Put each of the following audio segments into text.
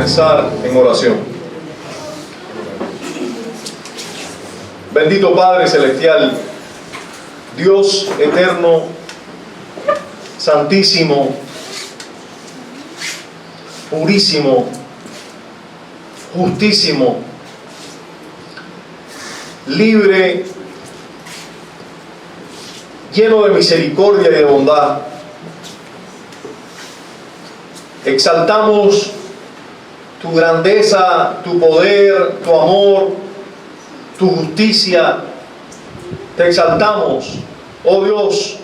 comenzar en oración. Bendito Padre Celestial, Dios eterno, santísimo, purísimo, justísimo, libre, lleno de misericordia y de bondad. Exaltamos tu grandeza, tu poder, tu amor, tu justicia. Te exaltamos, oh Dios.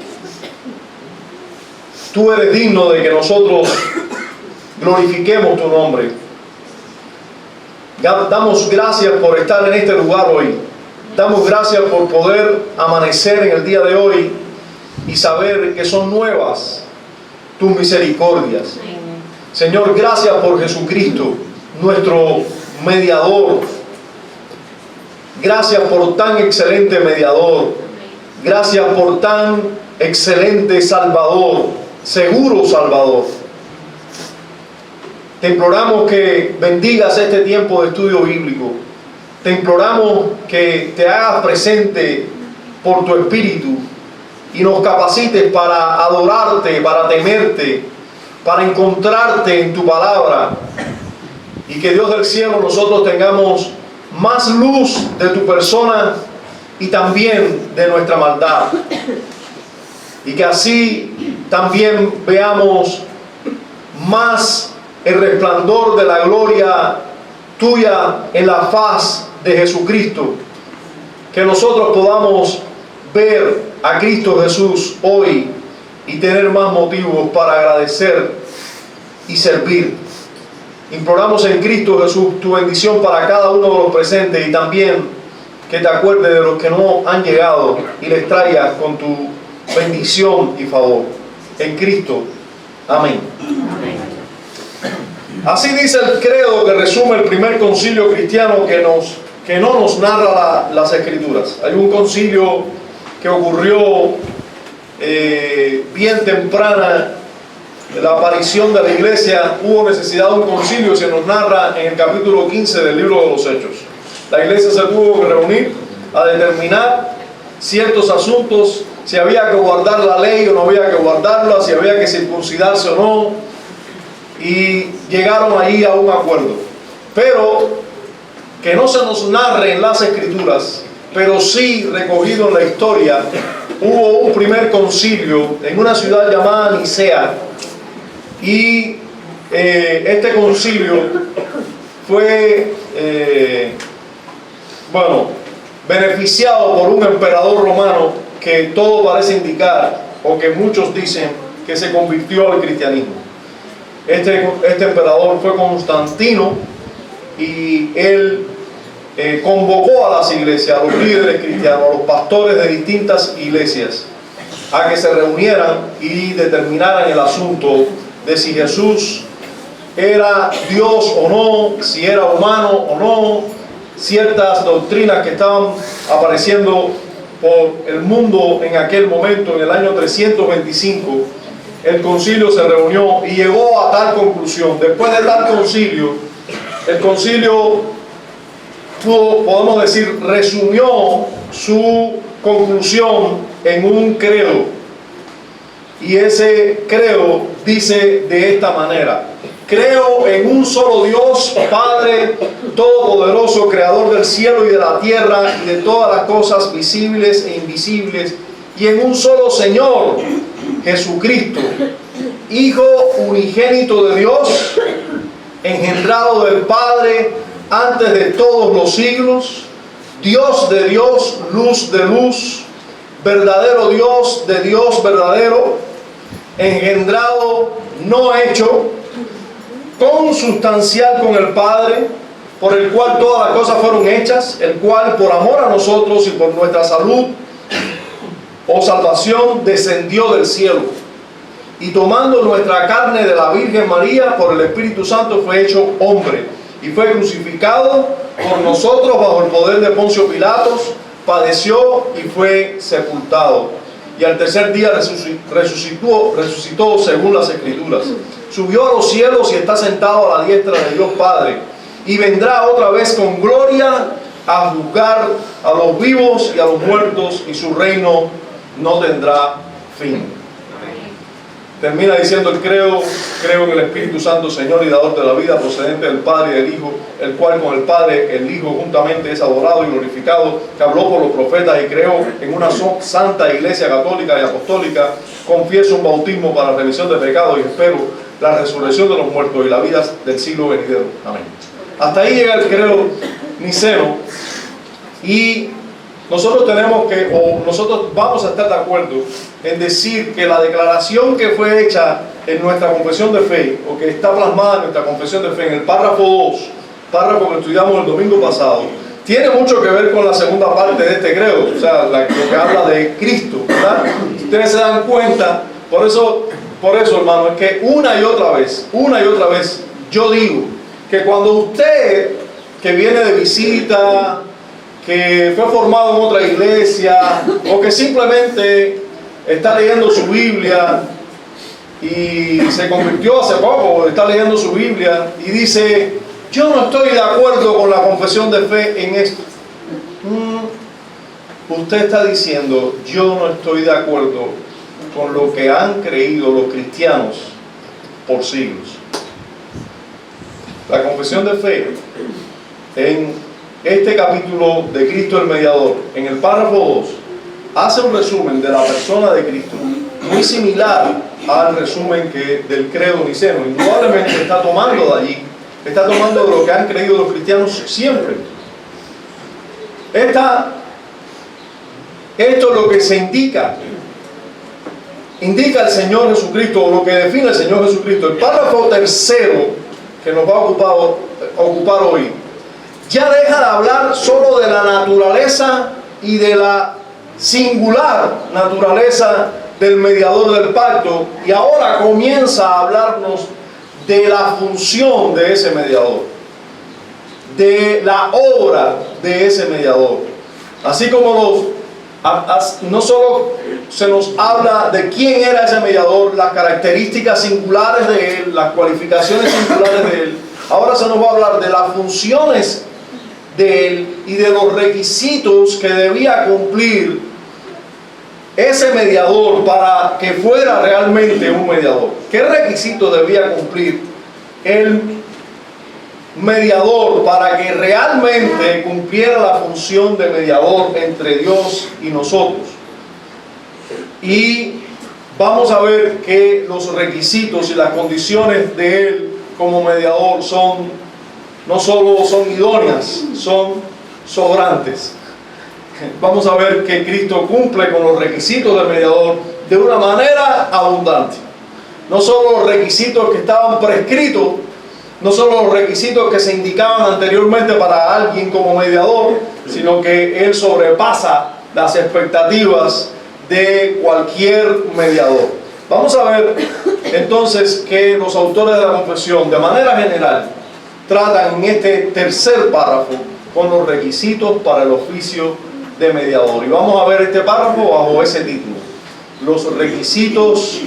Tú eres digno de que nosotros glorifiquemos tu nombre. Damos gracias por estar en este lugar hoy. Damos gracias por poder amanecer en el día de hoy y saber que son nuevas tus misericordias. Señor, gracias por Jesucristo, nuestro mediador. Gracias por tan excelente mediador. Gracias por tan excelente Salvador, seguro Salvador. Te imploramos que bendigas este tiempo de estudio bíblico. Te imploramos que te hagas presente por tu Espíritu y nos capacites para adorarte, para temerte, para encontrarte en tu palabra, y que Dios del cielo nosotros tengamos más luz de tu persona y también de nuestra maldad, y que así también veamos más el resplandor de la gloria tuya en la faz de Jesucristo, que nosotros podamos ver a Cristo Jesús hoy y tener más motivos para agradecer y servir. Imploramos en Cristo Jesús tu bendición para cada uno de los presentes, y también que te acuerdes de los que no han llegado y les traigas con tu bendición y favor. En Cristo. Amén. Así dice el credo que resume el primer concilio cristiano que no nos narra las Escrituras. Hay un concilio que ocurrió bien temprana de la aparición de la iglesia. Hubo necesidad de un concilio, se nos narra en el capítulo 15 del libro de los Hechos. La iglesia se tuvo que reunir a determinar ciertos asuntos, si había que guardar la ley o no había que guardarla, si había que circuncidarse o no, y llegaron ahí a un acuerdo. Pero que no se nos narre en las Escrituras, pero sí recogido en la historia, hubo un primer concilio en una ciudad llamada Nicea, y este concilio fue beneficiado por un emperador romano que todo parece indicar, o que muchos dicen, que se convirtió al cristianismo. Este emperador fue Constantino, y él convocó a las iglesias, a los líderes cristianos, a los pastores de distintas iglesias, a que se reunieran y determinaran el asunto de si Jesús era Dios o no, si era humano o no, ciertas doctrinas que estaban apareciendo por el mundo en aquel momento. En el año 325 el concilio se reunió y llegó a tal conclusión. Después de tal concilio, el concilio podemos decir, resumió su conclusión en un credo. Y ese credo dice de esta manera: creo en un solo Dios, Padre todopoderoso, creador del cielo y de la tierra y de todas las cosas visibles e invisibles, y en un solo Señor, Jesucristo, Hijo unigénito de Dios, engendrado del Padre antes de todos los siglos, Dios de Dios, luz de luz, verdadero Dios de Dios verdadero, engendrado, no hecho, consustancial con el Padre, por el cual todas las cosas fueron hechas, el cual por amor a nosotros y por nuestra salud o salvación descendió del cielo, y tomando nuestra carne de la Virgen María, por el Espíritu Santo fue hecho hombre, y fue crucificado por nosotros bajo el poder de Poncio Pilatos, padeció y fue sepultado, y al tercer día resucitó según las Escrituras, subió a los cielos y está sentado a la diestra de Dios Padre, y vendrá otra vez con gloria a juzgar a los vivos y a los muertos, y su reino no tendrá fin. Termina diciendo el creo en el Espíritu Santo, Señor y dador de la vida, procedente del Padre y del Hijo, el cual con el Padre, el Hijo juntamente es adorado y glorificado, que habló por los profetas, y creo en una santa iglesia católica y apostólica, confieso un bautismo para remisión de pecados y espero la resurrección de los muertos y la vida del siglo venidero. Amén. Hasta ahí llega el credo niceno, y nosotros nosotros vamos a estar de acuerdo en decir que la declaración que fue hecha en nuestra confesión de fe, o que está plasmada en nuestra confesión de fe, en el párrafo 2, párrafo que estudiamos el domingo pasado, tiene mucho que ver con la segunda parte de este credo, o sea, lo que habla de Cristo, ¿verdad? Si ustedes se dan cuenta, por eso, hermano, es que una y otra vez, yo digo que cuando usted, que viene de visita, que fue formado en otra iglesia, o que simplemente está leyendo su Biblia y se convirtió hace poco, está leyendo su Biblia y dice, yo no estoy de acuerdo con la confesión de fe en esto. Usted está diciendo, yo no estoy de acuerdo con lo que han creído los cristianos por siglos. La confesión de fe en este capítulo de Cristo el Mediador, en el párrafo 2, hace un resumen de la persona de Cristo, muy similar al resumen del credo niceno. Indudablemente está tomando de allí, está tomando de lo que han creído los cristianos siempre. Esto es lo que se indica el Señor Jesucristo, o lo que define el Señor Jesucristo. El párrafo tercero que nos va a ocupar hoy, ya deja de hablar solo de la naturaleza y de la singular naturaleza del mediador del pacto, y ahora comienza a hablarnos de la función de ese mediador, de la obra de ese mediador. Así como no solo se nos habla de quién era ese mediador, las características singulares de él, las cualificaciones singulares de él, ahora se nos va a hablar de las funciones de él y de los requisitos que debía cumplir ese mediador para que fuera realmente un mediador. ¿Qué requisitos debía cumplir el mediador para que realmente cumpliera la función de mediador entre Dios y nosotros? Y vamos a ver que los requisitos y las condiciones de él como mediador no solo son idóneas, son sobrantes. Vamos a ver que Cristo cumple con los requisitos del mediador de una manera abundante. No solo los requisitos que estaban prescritos, no solo los requisitos que se indicaban anteriormente para alguien como mediador, sino que él sobrepasa las expectativas de cualquier mediador. Vamos a ver entonces que los autores de la confesión, de manera general, tratan en este tercer párrafo con los requisitos para el oficio de mediador. Y vamos a ver este párrafo bajo ese título: los requisitos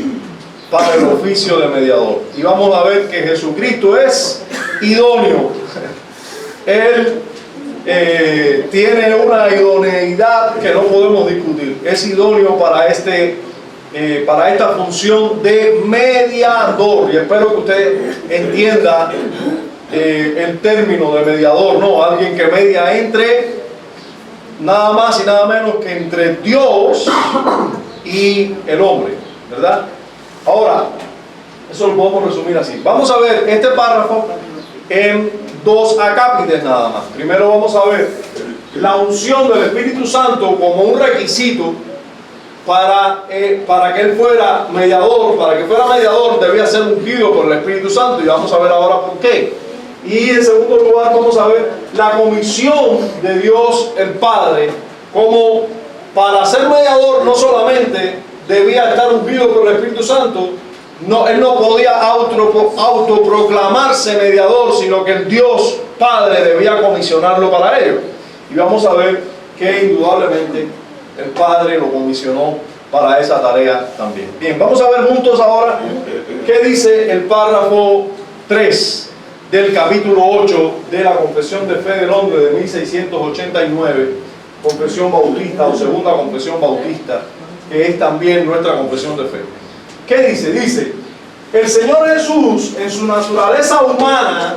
para el oficio de mediador. Y vamos a ver que Jesucristo es idóneo. Él tiene una idoneidad que no podemos discutir. Es idóneo para esta función de mediador. Y espero que usted entienda el término de mediador, ¿no? Alguien que media entre nada más y nada menos que entre Dios y el hombre, ¿verdad? Ahora, eso lo podemos resumir así. Vamos a ver este párrafo en dos acápites nada más. Primero vamos a ver la unción del Espíritu Santo como un requisito para que él fuera mediador. Para que fuera mediador debía ser ungido por el Espíritu Santo, y vamos a ver ahora por qué. Y en segundo lugar vamos a ver la comisión de Dios el Padre, como para ser mediador no solamente debía estar ungido por el Espíritu Santo, él no podía autoproclamarse mediador, sino que el Dios Padre debía comisionarlo para ello. Y vamos a ver que indudablemente el Padre lo comisionó para esa tarea también. Bien, vamos a ver juntos ahora qué dice el párrafo 3 del capítulo 8 de la Confesión de Fe de Londres de 1689, Confesión Bautista o Segunda Confesión Bautista, que es también nuestra confesión de fe. ¿Qué dice? Dice: el Señor Jesús, en su naturaleza humana,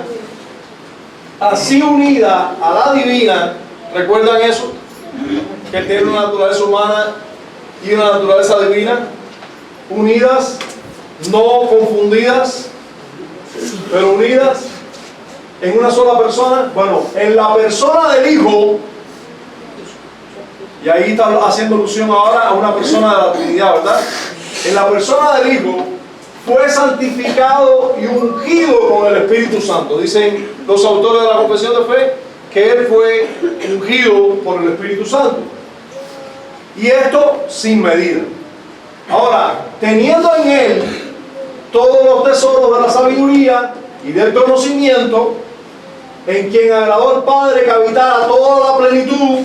así unida a la divina, ¿recuerdan eso? Que Él tiene una naturaleza humana y una naturaleza divina, unidas, no confundidas, pero unidas en una sola persona. Bueno, en la persona del Hijo, y ahí está haciendo alusión ahora a una persona de la Trinidad, ¿verdad? En la persona del Hijo fue santificado y ungido con el Espíritu Santo. Dicen los autores de la confesión de fe que Él fue ungido por el Espíritu Santo. Y esto sin medida. Ahora, teniendo en Él todos los tesoros de la sabiduría y del conocimiento, en quien agradó al Padre que habitara toda la plenitud,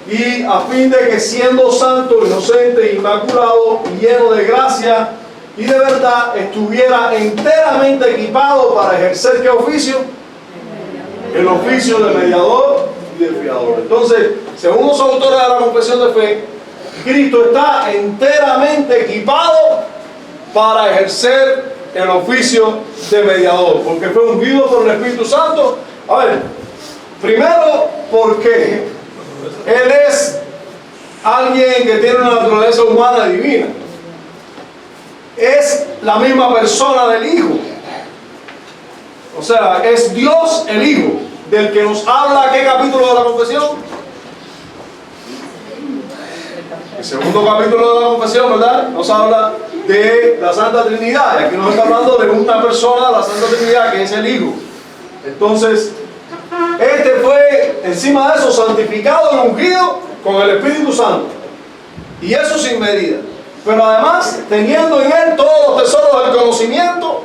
y a fin de que siendo santo, inocente, inmaculado y lleno de gracia y de verdad, estuviera enteramente equipado para ejercer ¿qué oficio? El oficio de mediador y de fiador. Entonces, según los autores de la confesión de fe, Cristo está enteramente equipado para ejercer el oficio de mediador, porque fue ungido por el Espíritu Santo. A ver, primero, porque Él es alguien que tiene una naturaleza humana divina. Es la misma persona del Hijo. O sea, es Dios el Hijo, del que nos habla, ¿qué capítulo de la confesión? El segundo capítulo de la confesión, ¿verdad? Nos habla de la Santa Trinidad. Y aquí nos está hablando de una persona de la Santa Trinidad, que es el Hijo. Entonces, este fue, encima de eso, santificado y ungido con el Espíritu Santo. Y eso sin medida. Pero además, teniendo en Él todos los tesoros del conocimiento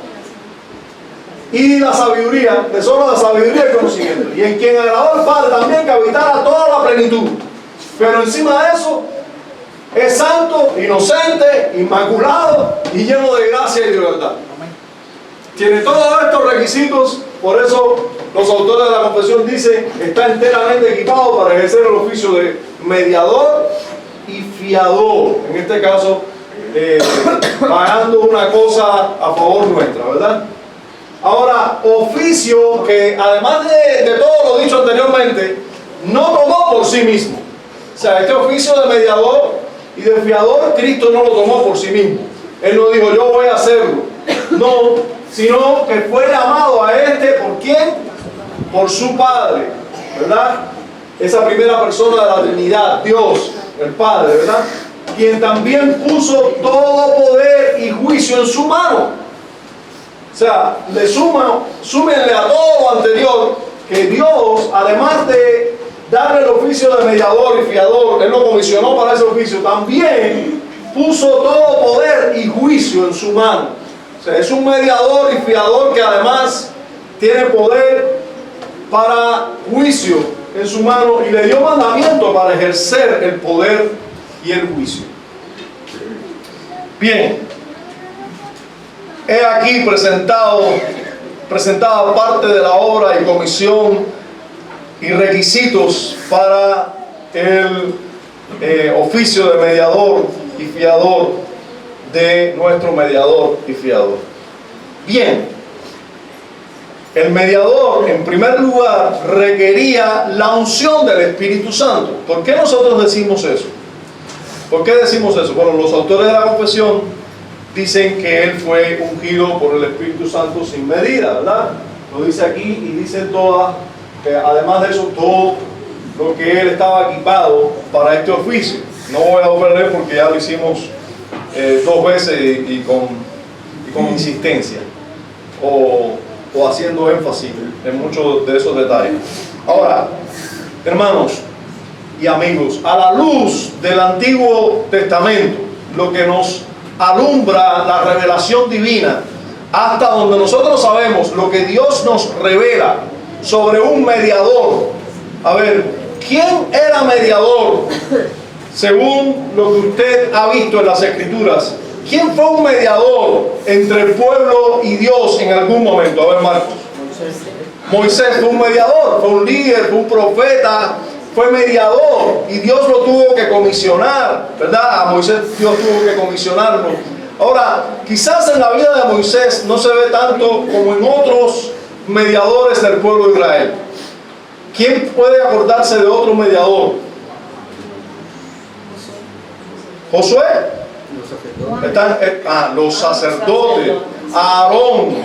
y la sabiduría, tesoros de sabiduría y conocimiento. Y en quien agradó al Padre también que habitara toda la plenitud. Pero encima de eso, es santo, inocente, inmaculado y lleno de gracia y de verdad. Tiene todos estos requisitos, por eso los autores de la confesión dicen que está enteramente equipado para ejercer el oficio de mediador y fiador. En este caso, pagando una cosa a favor nuestra, ¿verdad? Ahora, oficio que además de todo lo dicho anteriormente, no tomó por sí mismo. O sea, este oficio de mediador y de fiador, Cristo no lo tomó por sí mismo. Él no dijo, yo voy a hacerlo. No, sino que fue llamado a este, ¿por quién? Por su Padre, ¿verdad? Esa primera persona de la Trinidad, Dios, el Padre, ¿verdad? Quien también puso todo poder y juicio en su mano. O sea, súmenle a todo lo anterior, que Dios, además de darle el oficio de mediador y fiador, Él lo comisionó para ese oficio, también puso todo poder y juicio en su mano. O sea, es un mediador y fiador que además tiene poder para juicio en su mano y le dio mandamiento para ejercer el poder y el juicio. Bien, he aquí presentada parte de la obra y comisión y requisitos para el oficio de mediador y fiador de nuestro mediador y fiador. Bien, el mediador en primer lugar requería la unción del Espíritu Santo. ¿Por qué nosotros decimos eso? ¿Por qué decimos eso? Bueno, los autores de la confesión dicen que Él fue ungido por el Espíritu Santo sin medida, ¿verdad? Lo dice aquí y dice además de eso, todo lo que Él estaba equipado para este oficio. No voy a volver a leer porque ya lo hicimos 2 veces y con insistencia o haciendo énfasis en muchos de esos detalles. Ahora, hermanos y amigos, a la luz del Antiguo Testamento, lo que nos alumbra la revelación divina, hasta donde nosotros sabemos lo que Dios nos revela sobre un mediador. A ver, ¿quién era mediador según lo que usted ha visto en las Escrituras, ¿quién fue un mediador entre el pueblo y Dios en algún momento? A ver, Marcos. Moisés fue un mediador, fue un líder, fue un profeta, fue mediador, y Dios lo tuvo que comisionar, ¿verdad? A Moisés Dios tuvo que comisionarlo. Ahora, quizás en la vida de Moisés no se ve tanto como en otros mediadores del pueblo de Israel. ¿Quién puede acordarse de otro mediador? ¿Josué? Los sacerdotes. Aarón,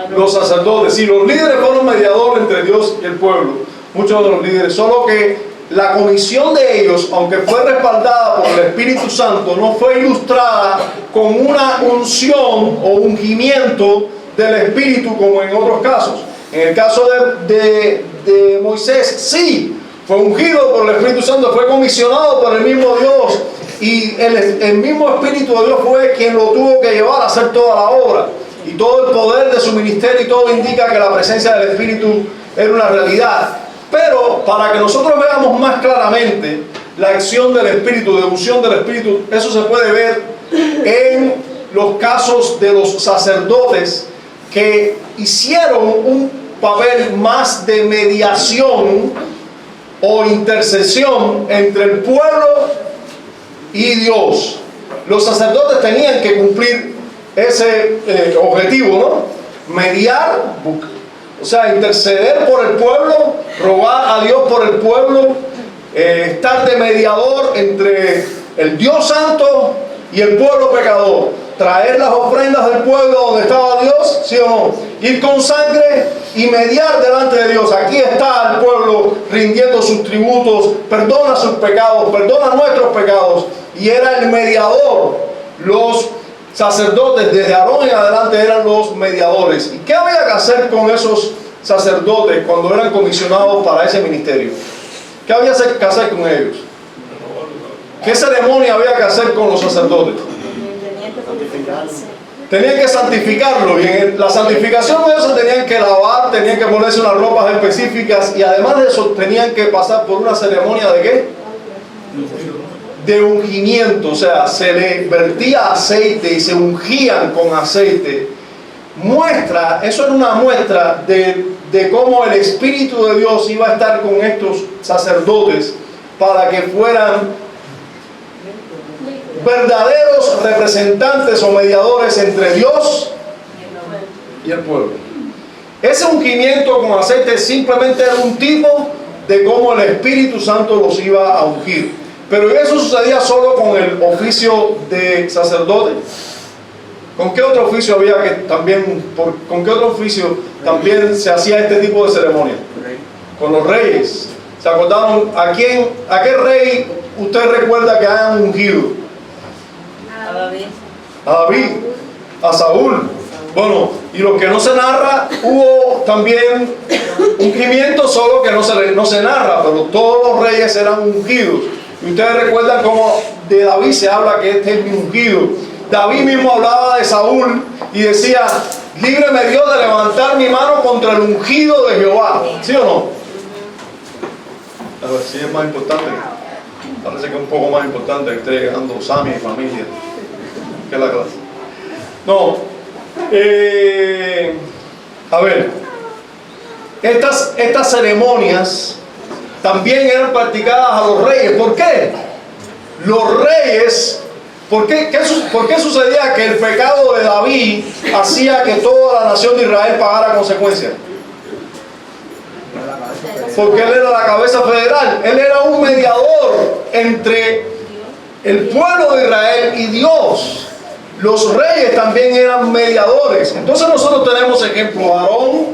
los sacerdotes. Sí, los líderes fueron mediadores entre Dios y el pueblo. Muchos de los líderes. Solo que la comisión de ellos, aunque fue respaldada por el Espíritu Santo, no fue ilustrada con una unción o ungimiento del Espíritu como en otros casos. En el caso de Moisés, sí, fue ungido por el Espíritu Santo, fue comisionado por el mismo Dios, y el mismo Espíritu de Dios fue quien lo tuvo que llevar a hacer toda la obra. Y todo el poder de su ministerio y todo indica que la presencia del Espíritu era una realidad. Pero para que nosotros veamos más claramente la acción del Espíritu, de unción del Espíritu, eso se puede ver en los casos de los sacerdotes que hicieron un papel más de mediación o intercesión entre el pueblo y Dios. Los sacerdotes tenían que cumplir ese objetivo, ¿no? Mediar, o sea, interceder por el pueblo, rogar a Dios por el pueblo, estar de mediador entre el Dios Santo y el pueblo pecador, traer las ofrendas del pueblo donde estaba Dios, ¿sí o no? Ir con sangre y mediar delante de Dios. Aquí está el pueblo rindiendo sus tributos, perdona sus pecados, perdona nuestros pecados. Y era el mediador. Los sacerdotes desde Aarón en adelante eran los mediadores. ¿Y qué había que hacer con esos sacerdotes cuando eran comisionados para ese ministerio? ¿Qué había que hacer con ellos? ¿Qué ceremonia había que hacer con los sacerdotes? Tenían que santificarlo. Y en la santificación de ellos se tenían que lavar, tenían que ponerse unas ropas específicas, y además de eso tenían que pasar por una ceremonia de ¿qué? De ungimiento. O sea, se le vertía aceite y se ungían con aceite. Eso era una muestra de cómo el Espíritu de Dios iba a estar con estos sacerdotes para que fueran verdaderos representantes o mediadores entre Dios y el pueblo. Ese ungimiento con aceite simplemente era un tipo de cómo el Espíritu Santo los iba a ungir. Pero eso sucedía solo con el oficio de sacerdote. ¿Con qué otro oficio había que también, con qué otro oficio también se hacía este tipo de ceremonia? Con los reyes. ¿Se acordaron a qué rey usted recuerda que hayan ungido? A David, a Saúl. Bueno, y lo que no se narra, hubo también ungimiento, solo que no se narra, pero todos los reyes eran ungidos. Y ustedes recuerdan cómo de David se habla que este es mi ungido. David mismo hablaba de Saúl y decía: líbreme Dios de levantar mi mano contra el ungido de Jehová. ¿Sí o no? A ver si es más importante. Parece que es un poco más importante que esté llegando Sammy y familia que la clase. No. A ver. Estas ceremonias también eran practicadas a los reyes. ¿Por qué? Los reyes, ¿por qué sucedía que el pecado de David hacía que toda la nación de Israel pagara consecuencias? Porque él era la cabeza federal, él era un mediador entre el pueblo de Israel y Dios. Los reyes también eran mediadores. Entonces nosotros tenemos ejemplos: Aarón,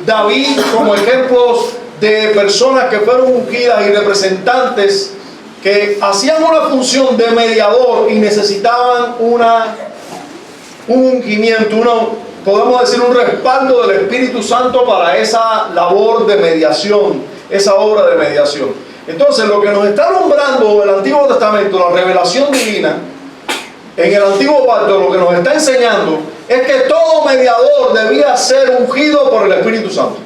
David, como ejemplos de personas que fueron ungidas y representantes que hacían una función de mediador y necesitaban un ungimiento, podemos decir un respaldo del Espíritu Santo para esa labor de mediación, esa obra de mediación. Entonces, lo que nos está alumbrando el Antiguo Testamento, la revelación divina, en el Antiguo Pacto, lo que nos está enseñando es que todo mediador debía ser ungido por el Espíritu Santo.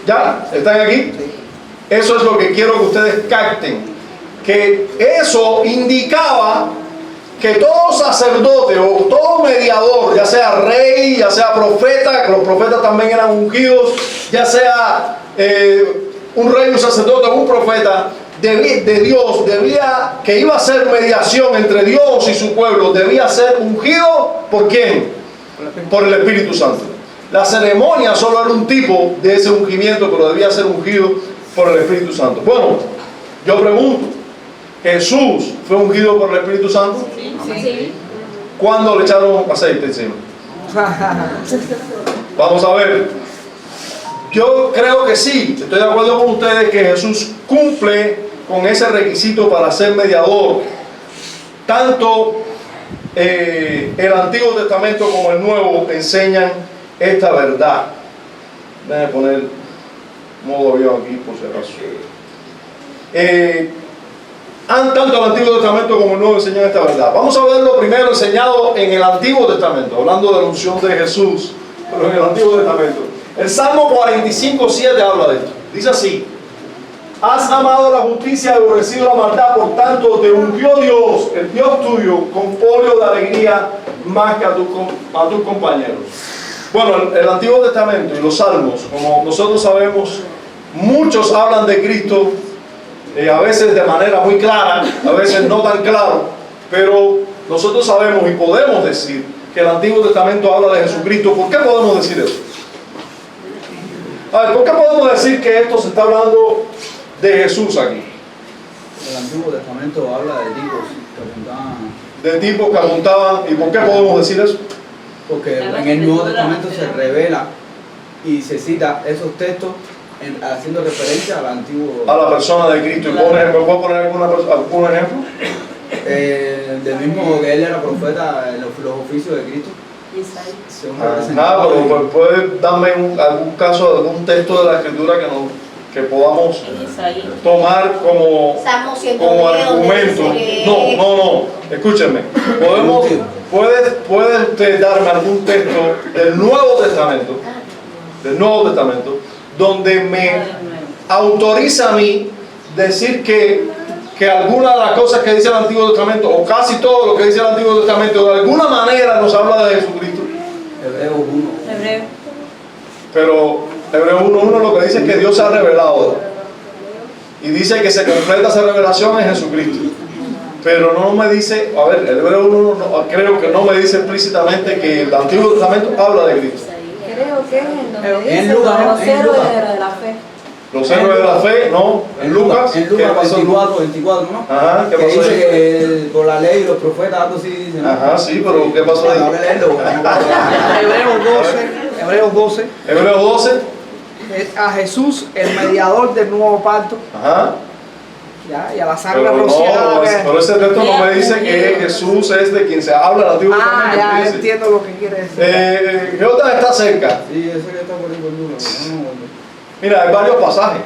¿Ya? ¿Están aquí? Eso es lo que quiero que ustedes capten. que eso indicaba que todo sacerdote o todo mediador, ya sea rey, ya sea profeta, que los profetas también eran ungidos, ya sea un rey, un sacerdote o un profeta de Dios, que iba a ser mediación entre Dios y su pueblo, debía ser ungido ¿por quién? Por el Espíritu Santo. La ceremonia solo era un tipo de ese ungimiento, pero debía ser ungido por el Espíritu Santo. Bueno, yo pregunto, ¿Jesús fue ungido por el Espíritu Santo? Sí. ¿Cuándo le echaron aceite encima? Vamos a ver. Yo creo que sí, estoy de acuerdo con ustedes que Jesús cumple con ese requisito para ser mediador. Tanto el Antiguo Testamento como el Nuevo enseñan esta verdad. Déjenme poner modo avión aquí por si acaso. Tanto el Antiguo Testamento como el Nuevo enseñan esta verdad. Vamos a verlo primero enseñado en el Antiguo Testamento, hablando de la unción de Jesús, pero en el Antiguo Testamento. El Salmo 45:7 habla de esto. Dice así: has amado la justicia y aborrecido la maldad, por tanto te ungió Dios, el Dios tuyo, con óleo de alegría más que a tus compañeros. Bueno, el Antiguo Testamento y los Salmos, como nosotros sabemos, muchos hablan de Cristo, a veces de manera muy clara, a veces no tan claro, pero nosotros sabemos y podemos decir que el Antiguo Testamento habla de Jesucristo. ¿Por qué podemos decir eso? A ver, ¿por qué podemos decir que esto se está hablando de Jesús aquí? El Antiguo Testamento habla de tipos que apuntaban. De tipos que apuntaban. ¿Y por qué podemos decir eso? Porque en el Nuevo Testamento se revela y se cita esos textos haciendo referencia al Antiguo. A la persona de Cristo. ¿Y ¿me puedo poner algún ejemplo? Del mismo que él era profeta en los oficios de Cristo. Pero puedes darme algún caso, algún texto de la Escritura que podamos tomar como argumento. No, escúchenme. ¿Puede usted darme algún texto del Nuevo Testamento, donde me autoriza a mí decir que alguna de las cosas que dice el Antiguo Testamento, o casi todo lo que dice el Antiguo Testamento, de alguna manera nos habla de Jesucristo? Hebreos 1. Pero Hebreos 1:1 lo que dice es que Dios se ha revelado. Y dice que se completa esa revelación en Jesucristo. Pero no me dice, a ver, el Hebreos 1 creo que no me dice explícitamente que el Antiguo Testamento habla de Cristo. Creo que es en Lucas, los héroes de la fe. Los héroes de la fe, ¿no? En Lucas. En Lucas 24, ¿no? Ajá, ¿qué que pasó dice ahí? que por la ley y los profetas, algo así dicen. Ajá, sí, pero ¿qué pasó ahí? Hebreos 12. Hebreos 12. A Jesús, el mediador del nuevo pacto, Ajá. ¿ya? Y a la sangre Pero rociada. pero ese texto no me dice que Jesús es de quien se habla en el Antiguo Testamento. Ya Dice. entiendo lo que quiere decir. Jordan está cerca. Sí, ese que está por ahí por Lucas. Mira, hay varios pasajes.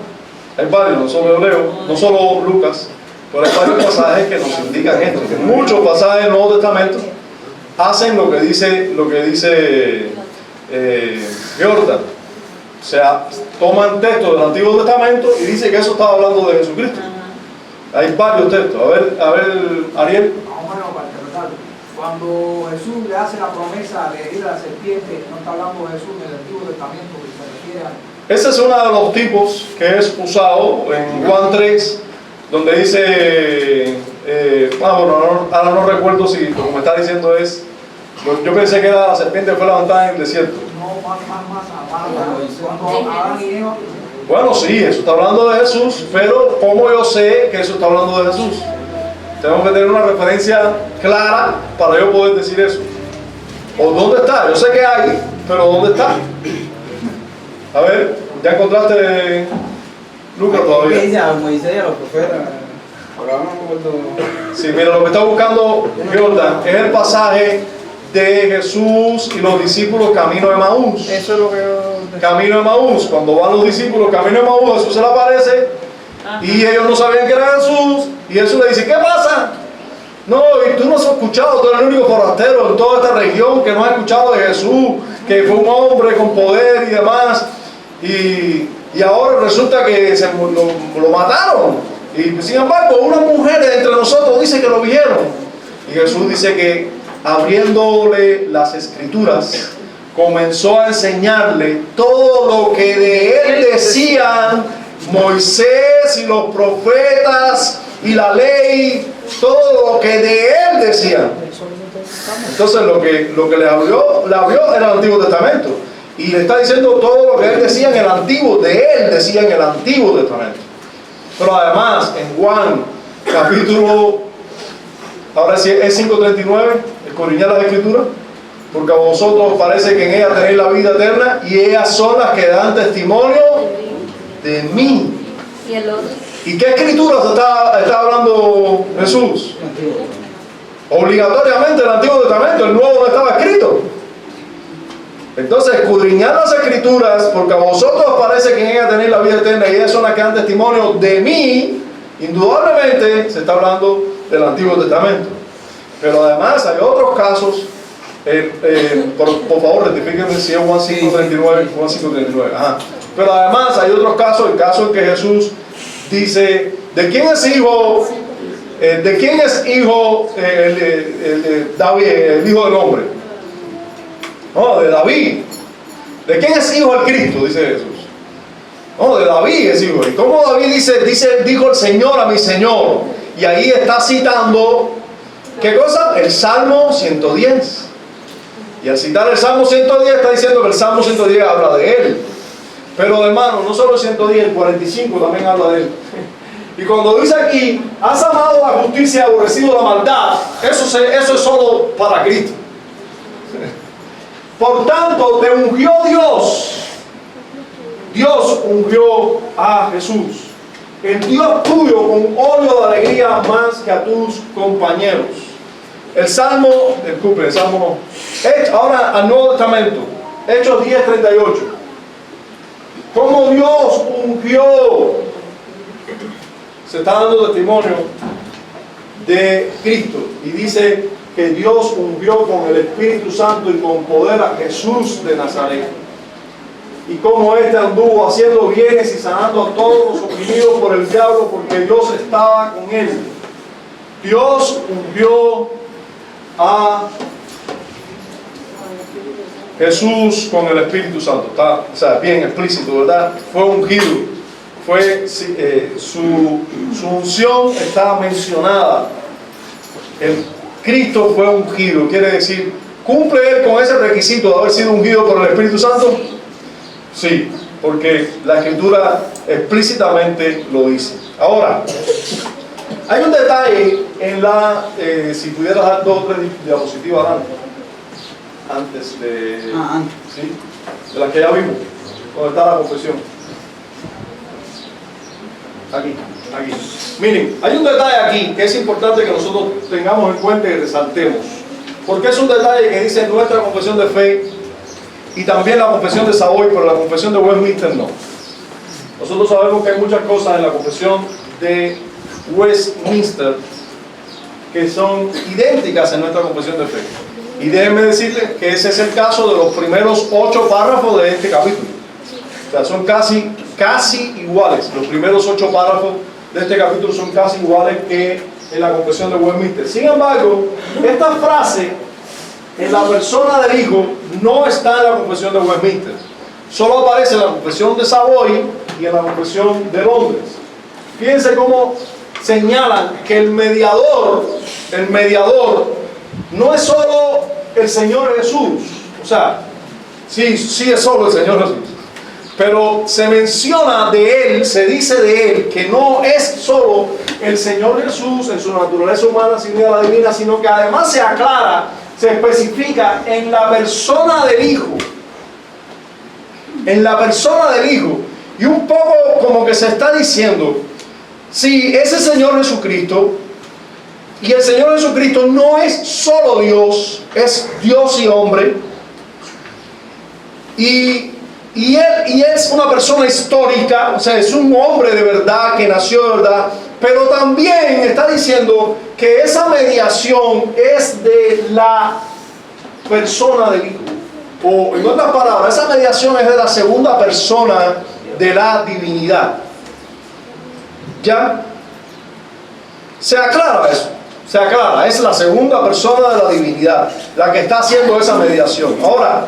Hay varios, no solo Hebreo, no solo Lucas, pero hay varios pasajes que nos indican esto. Que muchos pasajes del Nuevo Testamento hacen lo que dice Jordan. O sea, toman textos del Antiguo Testamento y dice que eso estaba hablando de Jesucristo. Hay varios textos. A ver, Ariel. Bueno, para interpretarlo. Cuando Jesús le hace la promesa de ir a la serpiente, no está hablando de Jesús en el Antiguo Testamento, que se refiere a... Ese es uno de los tipos que es usado en Juan 3, donde dice, ahora no recuerdo si lo que me está diciendo es, yo pensé que era la serpiente que fue levantada en el desierto. No, más cuando Adán y Eva... Bueno, sí, eso está hablando de Jesús, pero ¿cómo yo sé que eso está hablando de Jesús? Tengo que tener una referencia clara para yo poder decir eso. ¿O dónde está? Yo sé que hay, pero ¿dónde está? A ver, ¿ya encontraste Lucas todavía? ¿Qué dice a Moisés y a los profetas? Por ahora no me acuerdo. Sí, mira, lo que está buscando Jordan es el pasaje de Jesús y los discípulos camino de Emaús. Eso es lo que yo... Camino de Emaús, cuando van los discípulos camino de Emaús, Jesús se le aparece y ellos no sabían que era Jesús y Jesús le dice, ¿qué pasa? No, y tú no has escuchado, tú eres el único forastero en toda esta región que no ha escuchado de Jesús, que fue un hombre con poder y demás, y ahora resulta que lo mataron Y sin embargo, una mujer entre nosotros dice que lo vieron. Y Jesús dice que abriéndole las escrituras, comenzó a enseñarle todo lo que de él decían Moisés y los profetas y la ley, todo lo que de él decían. Entonces lo que le abrió era el Antiguo Testamento. Y le está diciendo todo lo que él decía en el Antiguo, de él decía en el Antiguo Testamento. Pero además, en Juan, capítulo, ahora sí es 5:39, escudriñad las Escrituras, porque a vosotros parece que en ellas tenéis la vida eterna, y ellas son las que dan testimonio de mí. Y el otro. ¿Y qué escrituras está hablando Jesús? Obligatoriamente el Antiguo Testamento, el Nuevo no estaba escrito. Entonces, escudriñad las Escrituras, porque a vosotros parece que en ellas tenéis la vida eterna, y ellas son las que dan testimonio de mí. Indudablemente se está hablando del Antiguo Testamento. Pero además hay otros casos. Por favor, rectifíquenme si es Juan 5:39, Juan 5:39. Ajá. Pero además hay otros casos, el caso en que Jesús dice, ¿de quién es hijo? ¿De quién es hijo David, el hijo del hombre? No, de David. ¿De quién es hijo el Cristo? Dice Jesús. No, de David es hijo. ¿Y cómo David dijo el Señor a mi Señor? Y ahí está citando, ¿qué cosa? El Salmo 110. Y al citar el Salmo 110 está diciendo que el Salmo 110 habla de él. Pero hermano, no solo el 110, el 45 también habla de él. Y cuando dice aquí, has amado la justicia y aborrecido la maldad, eso es solo para Cristo. Por tanto, te ungió Dios. Dios ungió a Jesús, el Dios tuyo, con óleo de alegría más que a tus compañeros. El Salmo no. Ahora al Nuevo Testamento, Hechos 10:38. Cómo Dios ungió. Se está dando testimonio de Cristo y dice que Dios ungió con el Espíritu Santo y con poder a Jesús de Nazaret. Y como éste anduvo haciendo bienes y sanando a todos los oprimidos por el diablo, porque Dios estaba con él. Dios ungió a Jesús con el Espíritu Santo. Está, bien explícito, ¿verdad? Fue ungido. Su unción está mencionada. El Cristo fue ungido, quiere decir, ¿cumple él con ese requisito de haber sido ungido por el Espíritu Santo? Sí, porque la Escritura explícitamente lo dice. Ahora, hay un detalle en si pudieras dar 2 o 3 diapositivas antes de, ¿sí? De las que ya vimos, donde está la confesión. Aquí. Miren, hay un detalle aquí que es importante que nosotros tengamos en cuenta y resaltemos. Porque es un detalle que dice nuestra confesión de fe y también la confesión de Savoy, pero la confesión de Westminster no. Nosotros sabemos que hay muchas cosas en la confesión de Westminster que son idénticas en nuestra confesión de fe. Y déjenme decirles que ese es el caso de los primeros 8 párrafos de este capítulo. O sea, son casi iguales. Los primeros 8 párrafos de este capítulo son casi iguales que en la confesión de Westminster. Sin embargo, esta frase en la persona del Hijo no está en la confesión de Westminster. Solo aparece en la confesión de Savoy y en la confesión de Londres. Fíjense cómo señalan que el mediador no es solo el Señor Jesús. O sea, sí es solo el Señor Jesús. Pero se menciona de él, se dice de él, que no es solo el Señor Jesús en su naturaleza humana, sino la divina, sino que además se aclara, se especifica en la persona del Hijo. En la persona del Hijo. Y un poco como que se está diciendo, si ese Señor Jesucristo, y el Señor Jesucristo no es solo Dios, es Dios y hombre, y él es una persona histórica, o sea, es un hombre de verdad, que nació de verdad, pero también está diciendo que esa mediación es de la persona del Hijo. O en otras palabras, esa mediación es de la segunda persona de la divinidad. ¿Ya? Se aclara eso, se aclara. Es la segunda persona de la divinidad la que está haciendo esa mediación. Ahora,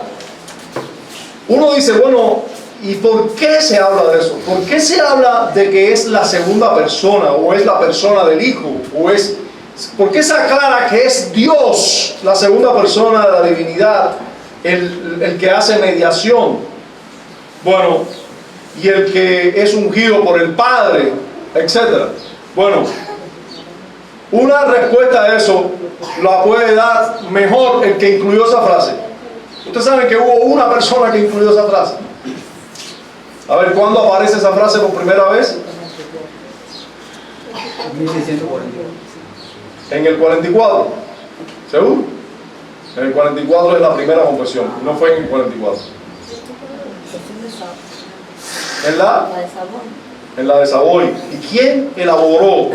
uno dice, bueno, ¿y por qué se habla de eso? ¿Por qué se habla de que es la segunda persona o es la persona del Hijo? ¿Por qué se aclara que es Dios, la segunda persona de la divinidad, el que hace mediación? Bueno, y el que es ungido por el Padre, etc. Bueno, una respuesta a eso la puede dar mejor el que incluyó esa frase. Ustedes saben que hubo una persona que incluyó esa frase. A ver, ¿cuándo aparece esa frase por primera vez? 1642. En el 44. ¿Seguro? En el 44 es la primera confesión, no fue en el 44. ¿En la? En la de Savoy. ¿Y quién elaboró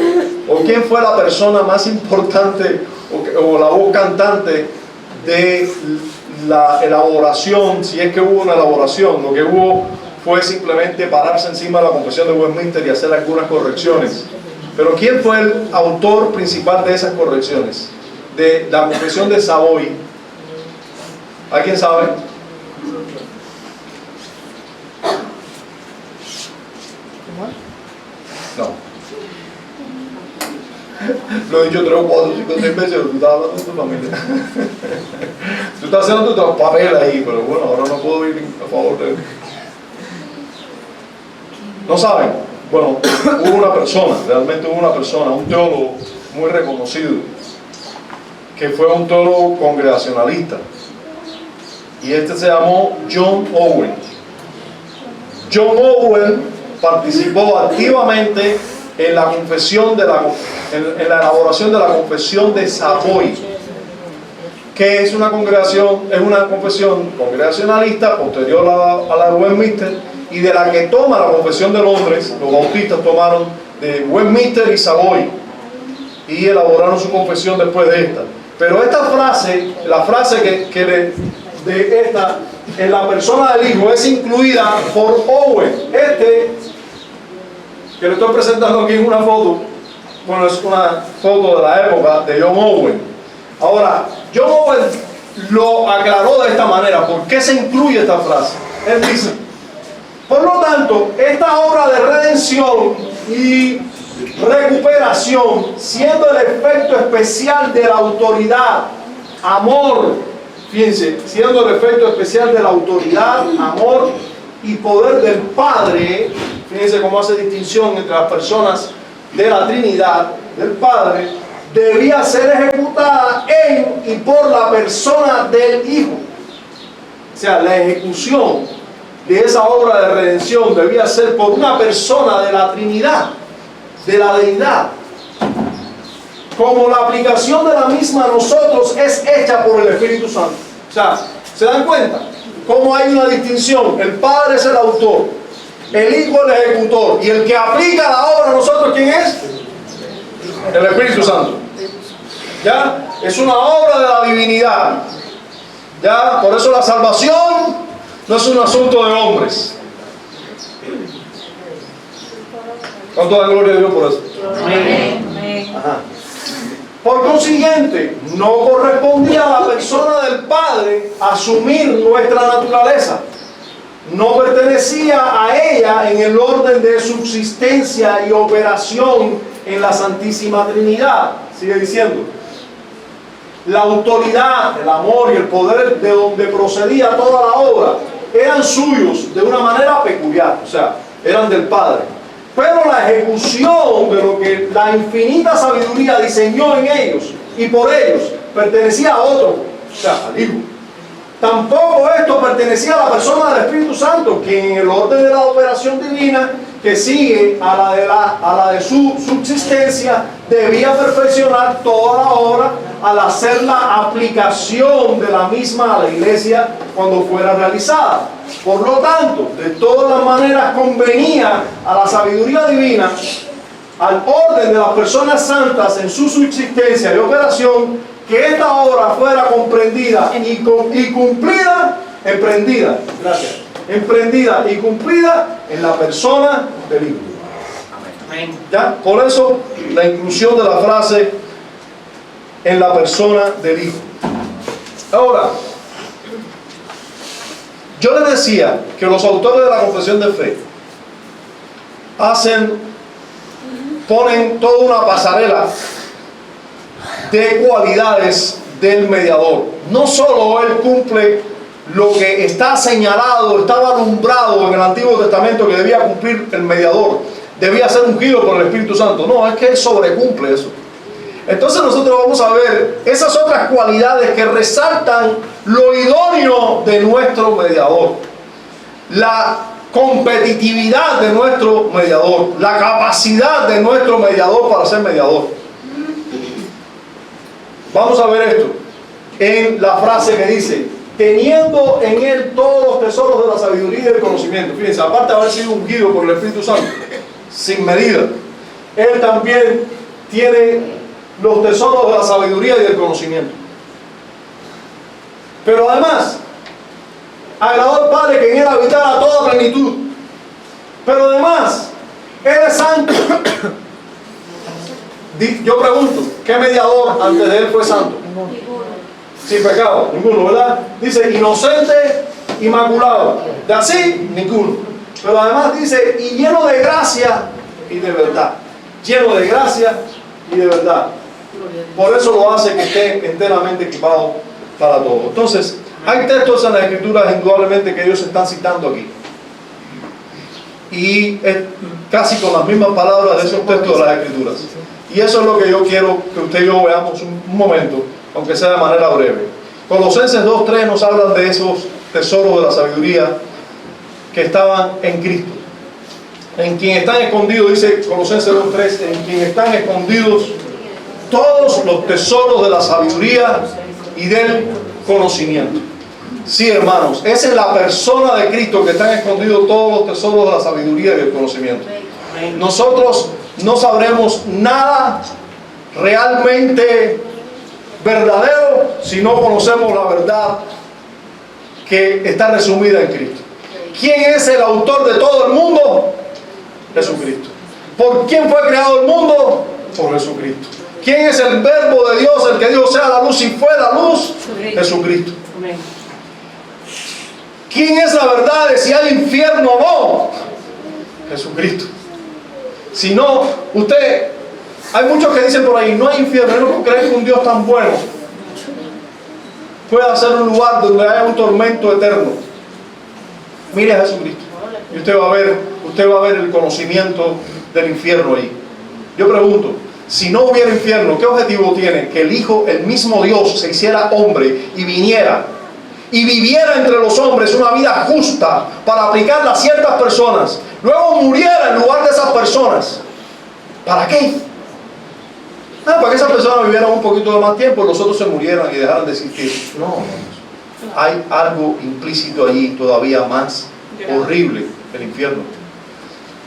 o quién fue la persona más importante o la voz cantante de la elaboración? Si es que hubo una elaboración, lo que hubo fue simplemente pararse encima de la confesión de Westminster y hacer algunas correcciones. Pero ¿quién fue el autor principal de esas correcciones? De la confesión de Savoy. ¿Alguien sabe? No. Lo he dicho 3 o 4, 5, 6 veces, tú estás hablando de tu familia. Tú estás haciendo tu papel ahí, pero bueno, ahora no puedo ir a favor de él. ¿No saben? Bueno, hubo una persona, realmente hubo una persona, un teólogo muy reconocido, que fue un teólogo congregacionalista. Y este se llamó John Owen. John Owen participó activamente en la confesión en la elaboración de la confesión de Savoy, que es una confesión congregacionalista posterior a la de Westminster, y de la que toma la confesión de Londres. Los bautistas tomaron de Westminster y Savoy y elaboraron su confesión después de esta. Pero esta frase, la frase de esta en la persona del Hijo, es incluida por Owen. Que le estoy presentando aquí en una foto, bueno, es una foto de la época de John Owen. Ahora, John Owen lo aclaró de esta manera. ¿Por qué se incluye esta frase? Él dice: por lo tanto, esta obra de redención y recuperación, siendo el efecto especial de la autoridad, amor, fíjense, siendo el efecto especial de la autoridad, amor y poder del Padre, fíjense cómo hace distinción entre las personas de la Trinidad, del Padre, debía ser ejecutada en y por la persona del Hijo. O sea, la ejecución de esa obra de redención debía ser por una persona de la Trinidad, de la deidad. Como la aplicación de la misma a nosotros es hecha por el Espíritu Santo. O sea, ¿se dan cuenta? Cómo hay una distinción. El Padre es el autor, el Hijo el ejecutor, y el que aplica la obra a nosotros, ¿quién es? El Espíritu Santo. ¿Ya? Es una obra de la divinidad. ¿Ya? Por eso la salvación no es un asunto de hombres. ¿Cuánto da gloria a Dios por eso? Amén. Ajá. Por consiguiente, no correspondía a la persona del Padre asumir nuestra naturaleza. No pertenecía a ella en el orden de subsistencia y operación en la Santísima Trinidad. Sigue diciendo: la autoridad, el amor y el poder de donde procedía toda la obra eran suyos de una manera peculiar, o sea, eran del Padre. Pero la ejecución de lo que la infinita sabiduría diseñó en ellos y por ellos pertenecía a otro, o sea, al Hijo. Tampoco esto pertenecía a la persona del Espíritu Santo, quien en el orden de la operación divina que sigue a la de su subsistencia debía perfeccionar toda la obra al hacer la aplicación de la misma a la iglesia cuando fuera realizada. Por lo tanto, de todas las maneras convenía a la sabiduría divina, al orden de las personas santas en su subsistencia y operación, que esta obra fuera comprendida y cumplida, emprendida y cumplida en la persona del Hijo. ¿Ya? Por eso la inclusión de la frase en la persona del Hijo. Ahora, yo les decía que los autores de la confesión de fe ponen toda una pasarela de cualidades del mediador. No solo él cumple lo que está señalado, estaba alumbrado en el Antiguo Testamento que debía cumplir el mediador, debía ser ungido por el Espíritu Santo. No, es que él sobrecumple eso. Entonces nosotros vamos a ver esas otras cualidades que resaltan lo idóneo de nuestro mediador. La competitividad de nuestro mediador, la capacidad de nuestro mediador para ser mediador. Vamos a ver esto en la frase que dice: teniendo en él todos los tesoros de la sabiduría y del conocimiento. Fíjense, aparte de haber sido ungido por el Espíritu Santo, sin medida, él también tiene los tesoros de la sabiduría y del conocimiento. Pero además, agradó al Padre que en él habitara toda plenitud. Pero además, él es santo. Yo pregunto, ¿qué mediador antes de él fue santo? Sin pecado, ninguno, ¿verdad? Dice inocente, inmaculado. De así, ninguno. Pero además dice, y lleno de gracia y de verdad. Lleno de gracia y de verdad. Por eso lo hace que esté enteramente equipado para todo. Entonces, hay textos en las Escrituras indudablemente que ellos están citando aquí. Y es casi con las mismas palabras de esos textos de las Escrituras. Y eso es lo que yo quiero que usted y yo veamos un momento, aunque sea de manera breve. Colosenses 2:3 nos hablan de esos tesoros de la sabiduría que estaban en Cristo. En quien están escondidos, dice Colosenses 2:3, en quien están escondidos todos los tesoros de la sabiduría y del conocimiento. Sí, hermanos, es en la persona de Cristo que están escondidos todos los tesoros de la sabiduría y del conocimiento. Nosotros no sabremos nada realmente verdadero si no conocemos la verdad que está resumida en Cristo. ¿Quién es el autor de todo el mundo? Jesucristo. ¿Por quién fue creado el mundo? Por Jesucristo. ¿Quién es el verbo de Dios, el que dijo sea la luz y fue la luz? Jesucristo. ¿Quién es la verdad de si hay infierno o no? Jesucristo. Si no, hay muchos que dicen por ahí, no hay infierno. Yo no puedo creer que un Dios tan bueno pueda ser un lugar donde haya un tormento eterno. Mire a Jesucristo y usted va a ver el conocimiento del infierno ahí. Yo pregunto, si no hubiera infierno, ¿qué objetivo tiene? Que el Hijo, el mismo Dios, se hiciera hombre y viniera y viviera entre los hombres una vida justa para aplicarla a ciertas personas, luego muriera en lugar de esas personas. ¿Para qué? Para que esas personas vivieran un poquito de más tiempo y los otros se murieran y dejaran de existir. No, hay algo implícito allí todavía más horrible: el infierno.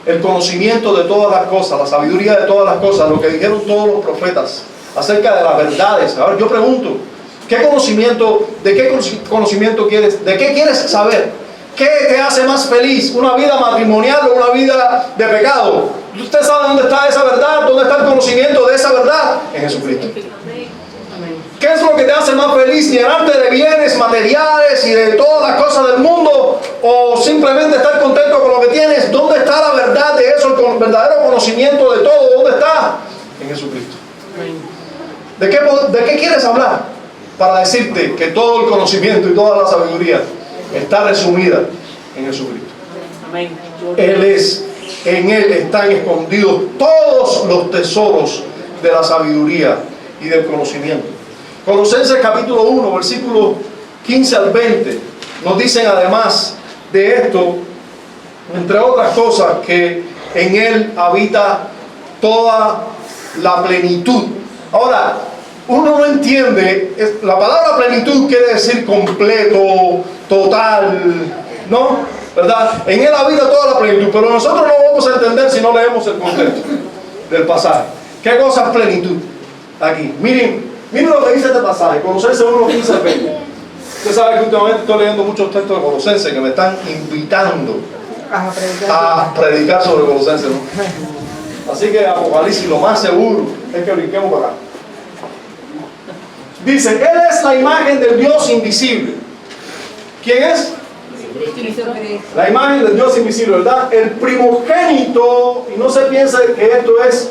El conocimiento de todas las cosas, la sabiduría de todas las cosas, lo que dijeron todos los profetas acerca de las verdades. Ahora yo pregunto, ¿de qué conocimiento quieres? ¿De qué quieres saber? ¿Qué te hace más feliz? ¿Una vida matrimonial o una vida de pecado? ¿Usted sabe dónde está esa verdad? ¿Dónde está el conocimiento de esa verdad? En Jesucristo. ¿Qué es lo que te hace más feliz? ¿Llenarte de bienes materiales y de todas las cosas del mundo? ¿O simplemente estar contento con lo que tienes? ¿Dónde está la verdad de eso? El verdadero conocimiento de todo. ¿Dónde está? En Jesucristo. ¿De qué quieres hablar? Para decirte que todo el conocimiento y toda la sabiduría está resumida en Jesucristo. En Él están escondidos todos los tesoros de la sabiduría y del conocimiento. Colosenses capítulo 1, versículos 15 al 20, nos dicen además de esto, entre otras cosas, que en Él habita toda la plenitud. Ahora, uno no entiende, la palabra plenitud quiere decir completo, total, ¿no? ¿Verdad? En Él habita toda la plenitud, pero nosotros no vamos a entender si no leemos el contexto del pasaje. ¿Qué cosa es plenitud? Aquí, miren lo que dice este pasaje, Colosenses 1, 15 al 20. Usted sabe que últimamente estoy leyendo muchos textos de Colosenses que me están invitando a predicar sobre Colosenses, ¿no? Así que Apocalipsis lo más seguro es que brinquemos para acá. Dice, Él es la imagen del Dios invisible. ¿Quién es? Jesucristo. La imagen del Dios invisible, ¿verdad? El primogénito, y no se piense que esto es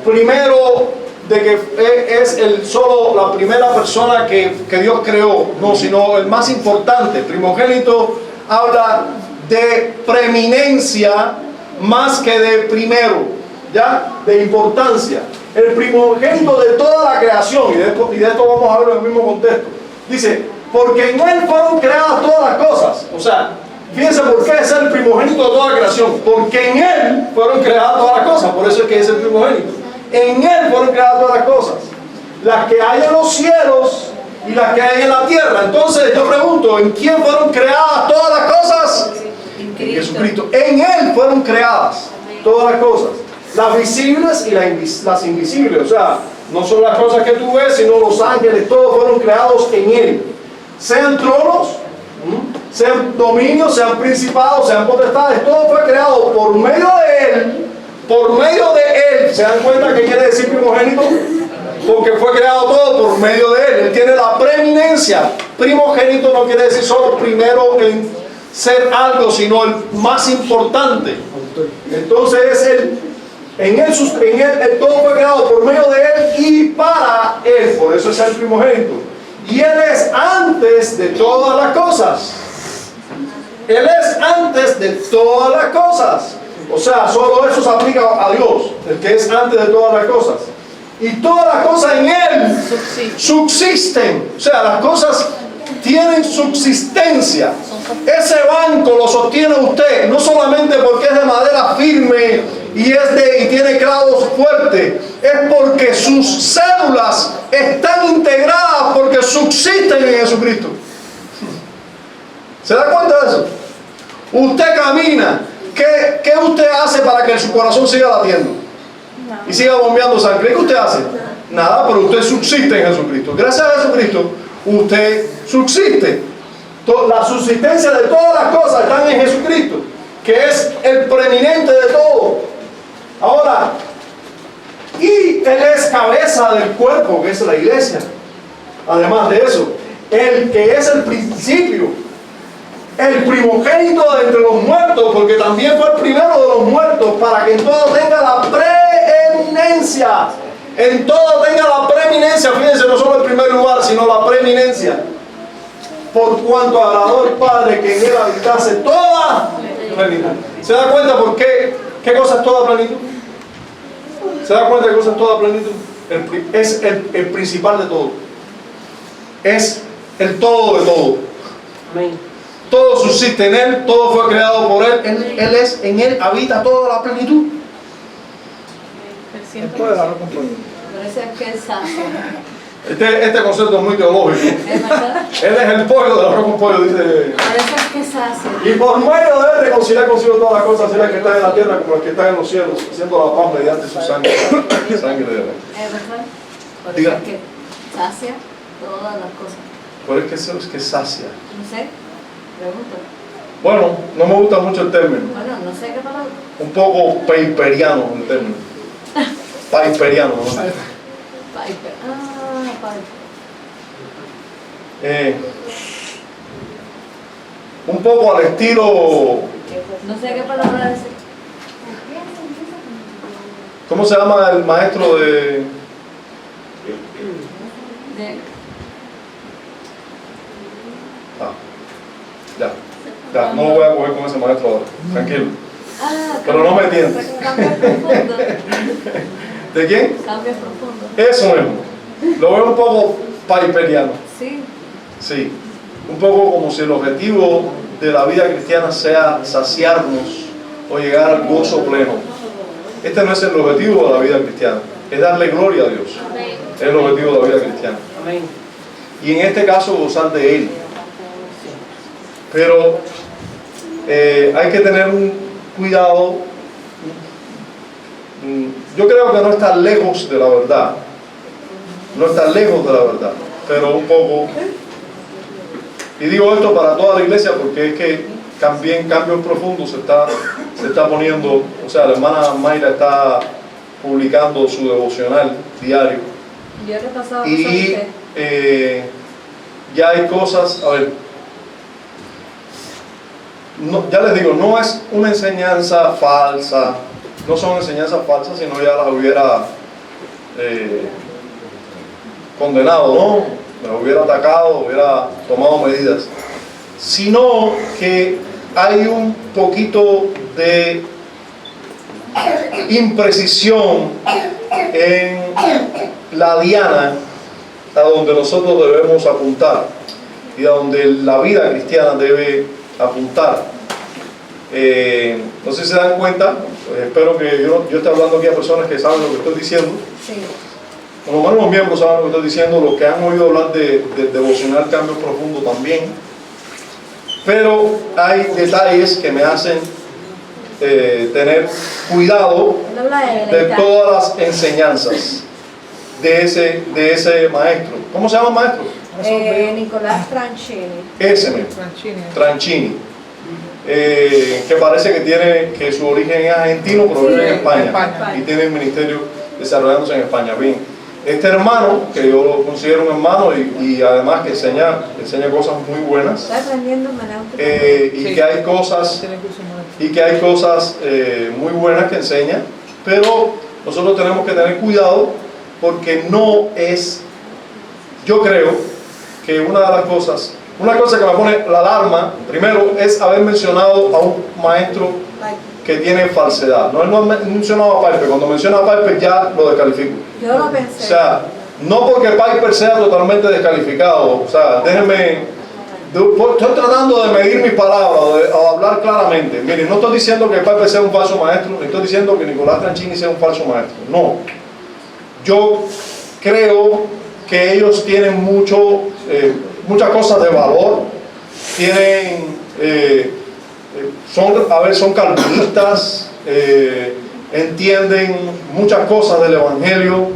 primero, de que es solo la primera persona que Dios creó, no, sino el más importante. El primogénito habla de preeminencia más que de primero, ¿ya? De importancia. El primogénito de toda la creación, y de esto vamos a ver en el mismo contexto. Dice, porque en Él fueron creadas todas las cosas. O sea, fíjense por qué es el primogénito de toda la creación. Porque en Él fueron creadas todas las cosas. Por eso es que es el primogénito. En Él fueron creadas todas las cosas. Las que hay en los cielos y las que hay en la tierra. Entonces yo pregunto, ¿en quién fueron creadas todas las cosas? En Jesucristo. En Él fueron creadas todas las cosas. Las visibles y las invisibles. O sea, no son las cosas que tú ves, sino los ángeles. Todos fueron creados en Él. Sean tronos, sean dominios, sean principados, sean potestades. Todo fue creado por medio de Él. Por medio de Él. ¿Se dan cuenta qué quiere decir primogénito? Porque fue creado todo por medio de Él. Él tiene la preeminencia. Primogénito no quiere decir solo primero en ser algo, sino el más importante. Entonces es Él. En él todo fue creado por medio de Él y para Él. Por eso es el primogénito. Y Él es antes de todas las cosas. Él es antes de todas las cosas. O sea, solo eso se aplica a Dios, el que es antes de todas las cosas. Y todas las cosas en Él subsisten. O sea, las cosas tienen subsistencia. Ese banco lo sostiene usted, no solamente porque es de madera firme y tiene clavos fuertes, es porque sus células están integradas porque subsisten en Jesucristo. ¿Se da cuenta de eso? Usted camina. ¿Qué usted hace para que su corazón siga latiendo? Y siga bombeando sangre. ¿Qué usted hace? Nada, pero usted subsiste en Jesucristo. Gracias a Jesucristo, usted subsiste. La subsistencia de todas las cosas están en Jesucristo, que es el preeminente de todo. Ahora, y Él es cabeza del cuerpo, que es la iglesia. Además de eso, el que es el principio, el primogénito de entre los muertos, porque también fue el primero de los muertos, para que en todo tenga la preeminencia. En todo tenga la preeminencia. Fíjense, no solo el primer lugar, sino la preeminencia. Por cuanto agradó el Padre que en Él habitase toda plenitud. ¿Se da cuenta por qué? ¿Qué cosa es toda plenitud? ¿Se da cuenta de qué cosa es toda plenitud? Es el principal de todo. Es el todo de todo. Amén. Todo subsiste en Él, todo fue creado por Él. En Él habita toda la plenitud. Por eso es que es sacio. Este concepto es muy teológico. ¿Es verdad? Él es el pollo del arroz con pollo, dice. Por eso es que es sacio. Y por medio de Él reconciliar consigo todas las cosas, así las que están en la tierra como las que están en los cielos, haciendo la paz mediante su sangre. Sangre de Él. ¿Es verdad? Por eso Diga. es que sacia todas las cosas. Por eso es que sacia. No sé. Pregunto. Bueno, no me gusta mucho el término. Bueno, no sé qué palabra. Un poco paiperiano el término. Paiperiano, ¿no? Piper. Piper. Un poco al estilo. No sé qué palabra es. ¿Cómo se llama el maestro de? De- Ya, no lo voy a coger con ese maestro ahora. Tranquilo. Pero no me tientes. Cambios profundos. ¿De quién? Cambios profundos. Eso mismo. Lo veo un poco paiperiano. Sí. Sí. Un poco como si el objetivo de la vida cristiana sea saciarnos o llegar al gozo pleno. Este no es el objetivo de la vida cristiana. Es darle gloria a Dios. Es el objetivo de la vida cristiana. Amén. Y en este caso gozar de Él. Pero hay que tener un cuidado. Yo creo que no está lejos de la verdad. No está lejos de la verdad. Pero un poco. Y digo esto para toda la iglesia porque es que también cambios profundos se está poniendo. O sea, la hermana Mayra está publicando su devocional diario. Yo he repasado Y ya hay cosas, a ver, no, ya les digo, no es una enseñanza falsa, no son enseñanzas falsas, sino ya las hubiera condenado, ¿no? Las hubiera atacado, hubiera tomado medidas, sino que hay un poquito de imprecisión en la diana a donde nosotros debemos apuntar y a donde la vida cristiana debe apuntar. No sé si se dan cuenta, pues espero que yo esté hablando aquí a personas que saben lo que estoy diciendo. Sí. Por lo menos los miembros saben lo que estoy diciendo, los que han oído hablar de devocional Cambio Profundo también. Pero hay detalles que me hacen tener cuidado Él habla de de la todas las enseñanzas de ese maestro. ¿Cómo se llama el maestro? Nicolás Tranchini. Ese mismo, Tranchini. Que parece que su origen es argentino, pero vive en España. Y tiene el ministerio desarrollándose en España. Bien, este hermano, que yo lo considero un hermano y además que enseña cosas muy buenas, Está aprendiendo manejo. y que hay cosas muy buenas que enseña, pero nosotros tenemos que tener cuidado porque no es, yo creo que una cosa que me pone la alarma, primero, es haber mencionado a un maestro que tiene falsedad. No ha mencionado a Piper. Cuando menciona a Piper ya lo descalifico. Yo lo pensé. O sea, no porque Piper sea totalmente descalificado. O sea, déjenme... Estoy tratando de medir mis palabras, de hablar claramente. Miren, no estoy diciendo que Piper sea un falso maestro, ni estoy diciendo que Nicolás Tranchini sea un falso maestro. No. Yo creo que ellos tienen muchas cosas de valor. Son calvinistas, entienden muchas cosas del Evangelio,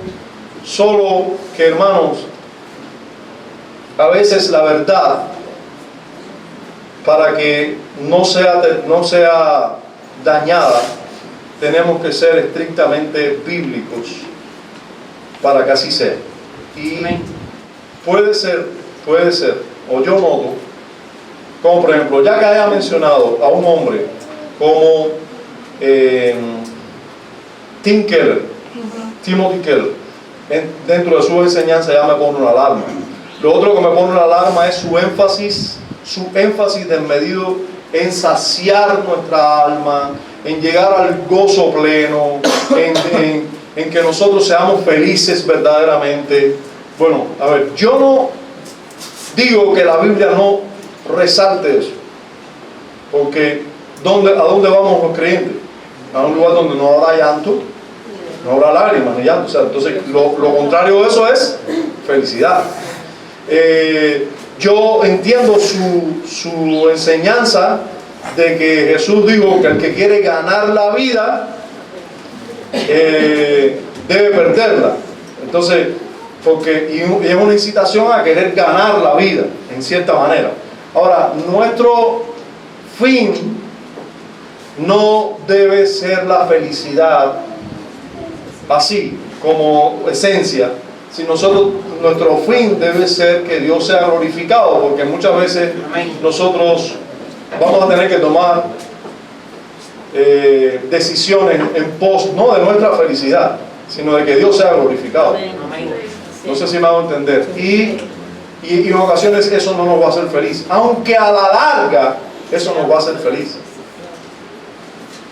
solo que, hermanos, a veces la verdad, para que no sea dañada, tenemos que ser estrictamente bíblicos para que así sea. Y puede ser, o yo noto, como por ejemplo, ya que haya mencionado a un hombre como Timothy Keller, dentro de su enseñanza ya me pone una alarma. Lo otro que me pone una alarma es su énfasis desmedido en saciar nuestra alma, en llegar al gozo pleno, en que nosotros seamos felices verdaderamente. Bueno, a ver, yo no digo que la Biblia no resalte eso, porque ¿a dónde vamos los creyentes? A un lugar donde no habrá llanto, no habrá lágrimas ni llanto. O sea, entonces lo contrario de eso es felicidad. Yo entiendo su enseñanza de que Jesús dijo que el que quiere ganar la vida debe perderla. Entonces, y es una incitación a querer ganar la vida en cierta manera. Ahora, nuestro fin no debe ser la felicidad así como esencia, si nuestro fin debe ser que Dios sea glorificado, porque muchas veces nosotros vamos a tener que tomar decisiones en pos no de nuestra felicidad, sino de que Dios sea glorificado. No sé si me hago entender. Y en ocasiones eso no nos va a hacer feliz, aunque a la larga eso nos va a hacer feliz.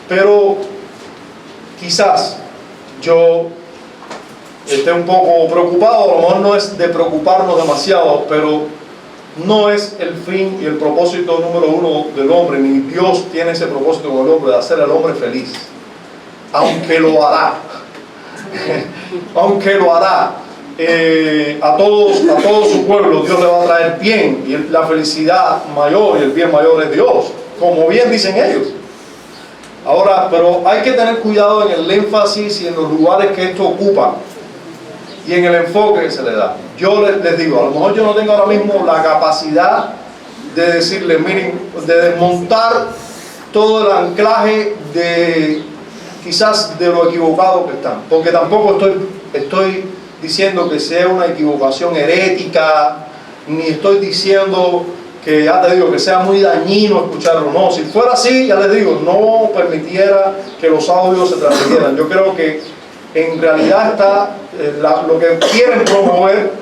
Pero quizás yo esté un poco preocupado, a lo mejor no es de preocuparnos demasiado, pero no es el fin y el propósito número uno del hombre, ni Dios tiene ese propósito con el hombre de hacer al hombre feliz, aunque lo hará. Aunque lo hará. A todo su pueblo Dios le va a traer bien, y la felicidad mayor y el bien mayor es Dios, como bien dicen ellos. Ahora, pero hay que tener cuidado en el énfasis y en los lugares que esto ocupa y en el enfoque que se le da. Yo les digo, a lo mejor yo no tengo ahora mismo la capacidad de decirles, miren, de desmontar todo el anclaje de quizás de lo equivocado que están, porque tampoco estoy diciendo que sea una equivocación herética, ni estoy diciendo que, ya te digo, que sea muy dañino escucharlo. No, si fuera así, ya les digo, no permitiera que los audios se transmitieran. Yo creo que en realidad está lo que quieren promover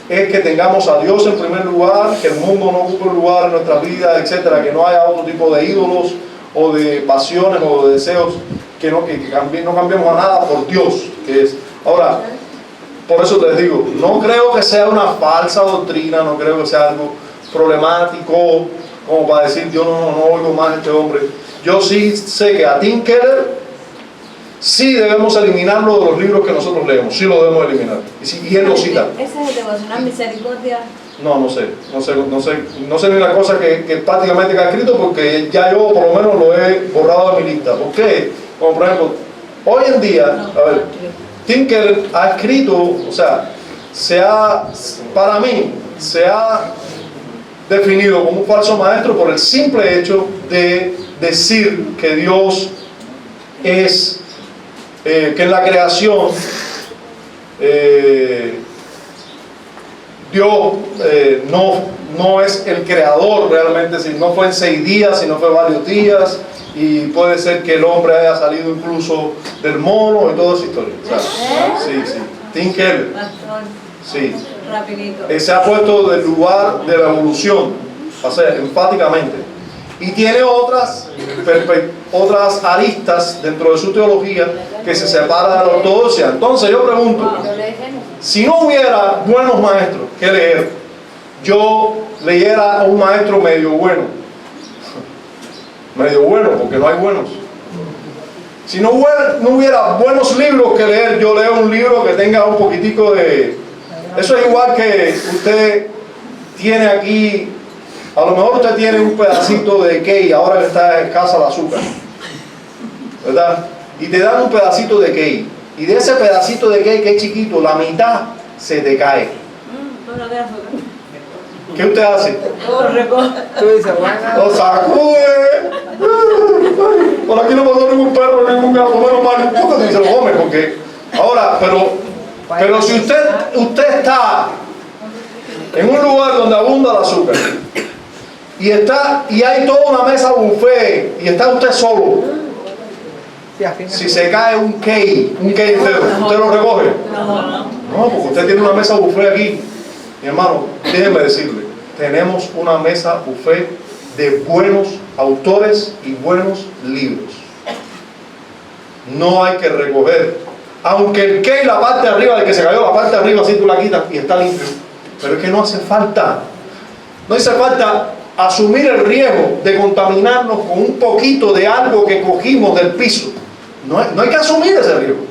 es que tengamos a Dios en primer lugar, que el mundo no ocupe un lugar en nuestras vidas, etcétera, que no haya otro tipo de ídolos o de pasiones o de deseos, que no cambiemos a nada por Dios, que es. Ahora, por eso les digo, no creo que sea una falsa doctrina, no creo que sea algo problemático como para decir yo no oigo más a este hombre. Yo sí sé que a Tim Keller sí debemos eliminarlo de los libros que nosotros leemos, sí lo debemos eliminar. Y él lo cita. Ese es el devocional Misericordia. No sé ni la cosa que prácticamente ha escrito, porque ya yo por lo menos lo he borrado de mi lista. ¿Por qué? Como por ejemplo, hoy en día, a ver, Tim Keller ha escrito, o sea, para mí, se ha definido como un falso maestro por el simple hecho de decir que Dios es, que en la creación Dios no es el creador realmente, si no fue en 6 días, si no fue varios días, y puede ser que el hombre haya salido incluso del mono y toda esa historia. O sea, sí. Tim Keller, sí, Rapidito. se ha puesto del lugar de la evolución, o sea, enfáticamente, y tiene otras aristas dentro de su teología que se separa de la ortodoxia. Entonces yo pregunto, si no hubiera buenos maestros que leer, yo leyera a un maestro medio bueno, porque no hay buenos. Si no hubiera buenos libros que leer, yo leo un libro que tenga un poquitico de... Eso es igual que usted tiene aquí, a lo mejor usted tiene un pedacito de cake ahora que está escasa el azúcar, ¿verdad? Y te dan un pedacito de cake, y de ese pedacito de cake que es chiquito, la mitad se te cae. ¿Qué usted hace? Tú dices, bueno, Lo sacude. Por aquí no pasó ningún perro, ningún gato, menos mal, poco ni se lo come, porque ahora, pero si usted está en un lugar donde abunda el azúcar y hay toda una mesa buffet y está usted solo, si se cae un cake entero, ¿usted lo recoge? No, porque usted tiene una mesa buffet aquí. Mi hermano, déjenme decirle, tenemos una mesa buffet de buenos autores y buenos libros. No hay que recoger. Aunque el cake, la parte de arriba, de que se cayó, la parte de arriba, así tú la quitas y está limpio. Pero es que no hace falta. No hace falta asumir el riesgo de contaminarnos con un poquito de algo que cogimos del piso. No hay que asumir ese riesgo.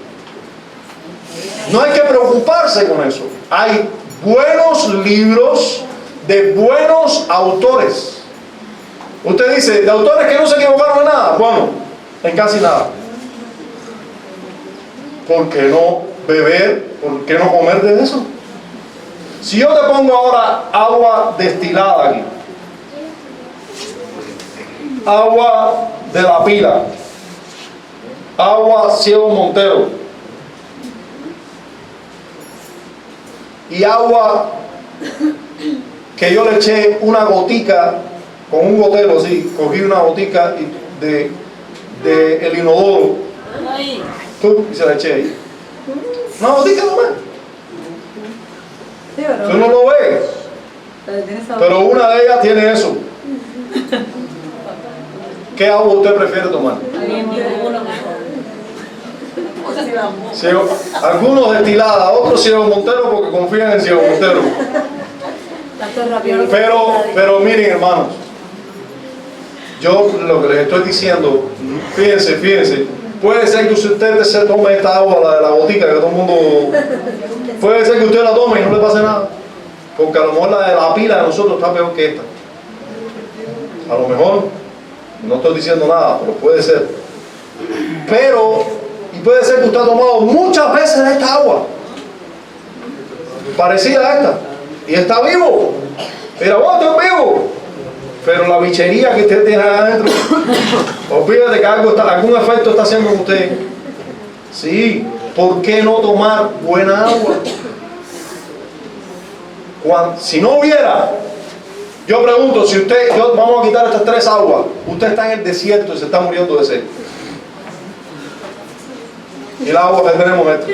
No hay que preocuparse con eso. Hay buenos libros de buenos autores. Usted dice, de autores que no se equivocaron en nada. Bueno, en casi nada. ¿Por qué no beber? ¿Por qué no comer de eso? Si yo te pongo ahora agua destilada aquí, agua de la pila, agua Ciego Montero y agua que yo le eché una gotica con un gotero así, cogí una gotica de el inodoro y se la eché ahí, una gotica nomás. Tú no lo ves, pero una de ellas tiene eso. ¿Qué agua usted prefiere tomar? Algunos destilada, otros Ciego Montero porque confían en Ciego Montero. Pero miren, hermanos, yo lo que les estoy diciendo, fíjense, puede ser que usted se tome esta agua, la de la botica, que todo el mundo, puede ser que usted la tome y no le pase nada, porque a lo mejor la de la pila de nosotros está peor que esta. A lo mejor, no estoy diciendo nada, pero puede ser. Y puede ser que usted ha tomado muchas veces de esta agua, parecida a esta, y está vivo. Mira, vos estás vivo. Pero la bichería que usted tiene adentro, olvídate que algún efecto está haciendo en usted. Sí, ¿por qué no tomar buena agua? Si no hubiera, yo pregunto, si usted, vamos a quitar estas 3 aguas, usted está en el desierto y se está muriendo de sed. Y el agua que tenemos es esta.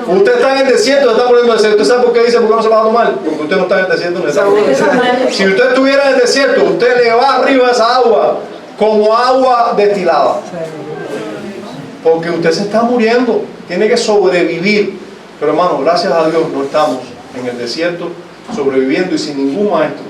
Usted está en el desierto y se está muriendo de sed. ¿Usted sabe por qué dice por qué no se va a tomar? Porque usted no está en el desierto ni se está muriendo de sed. Si usted estuviera en el desierto, usted le va arriba a esa agua como agua destilada. Porque usted se está muriendo, tiene que sobrevivir. Pero hermano, gracias a Dios no estamos en el desierto sobreviviendo y sin ningún maestro.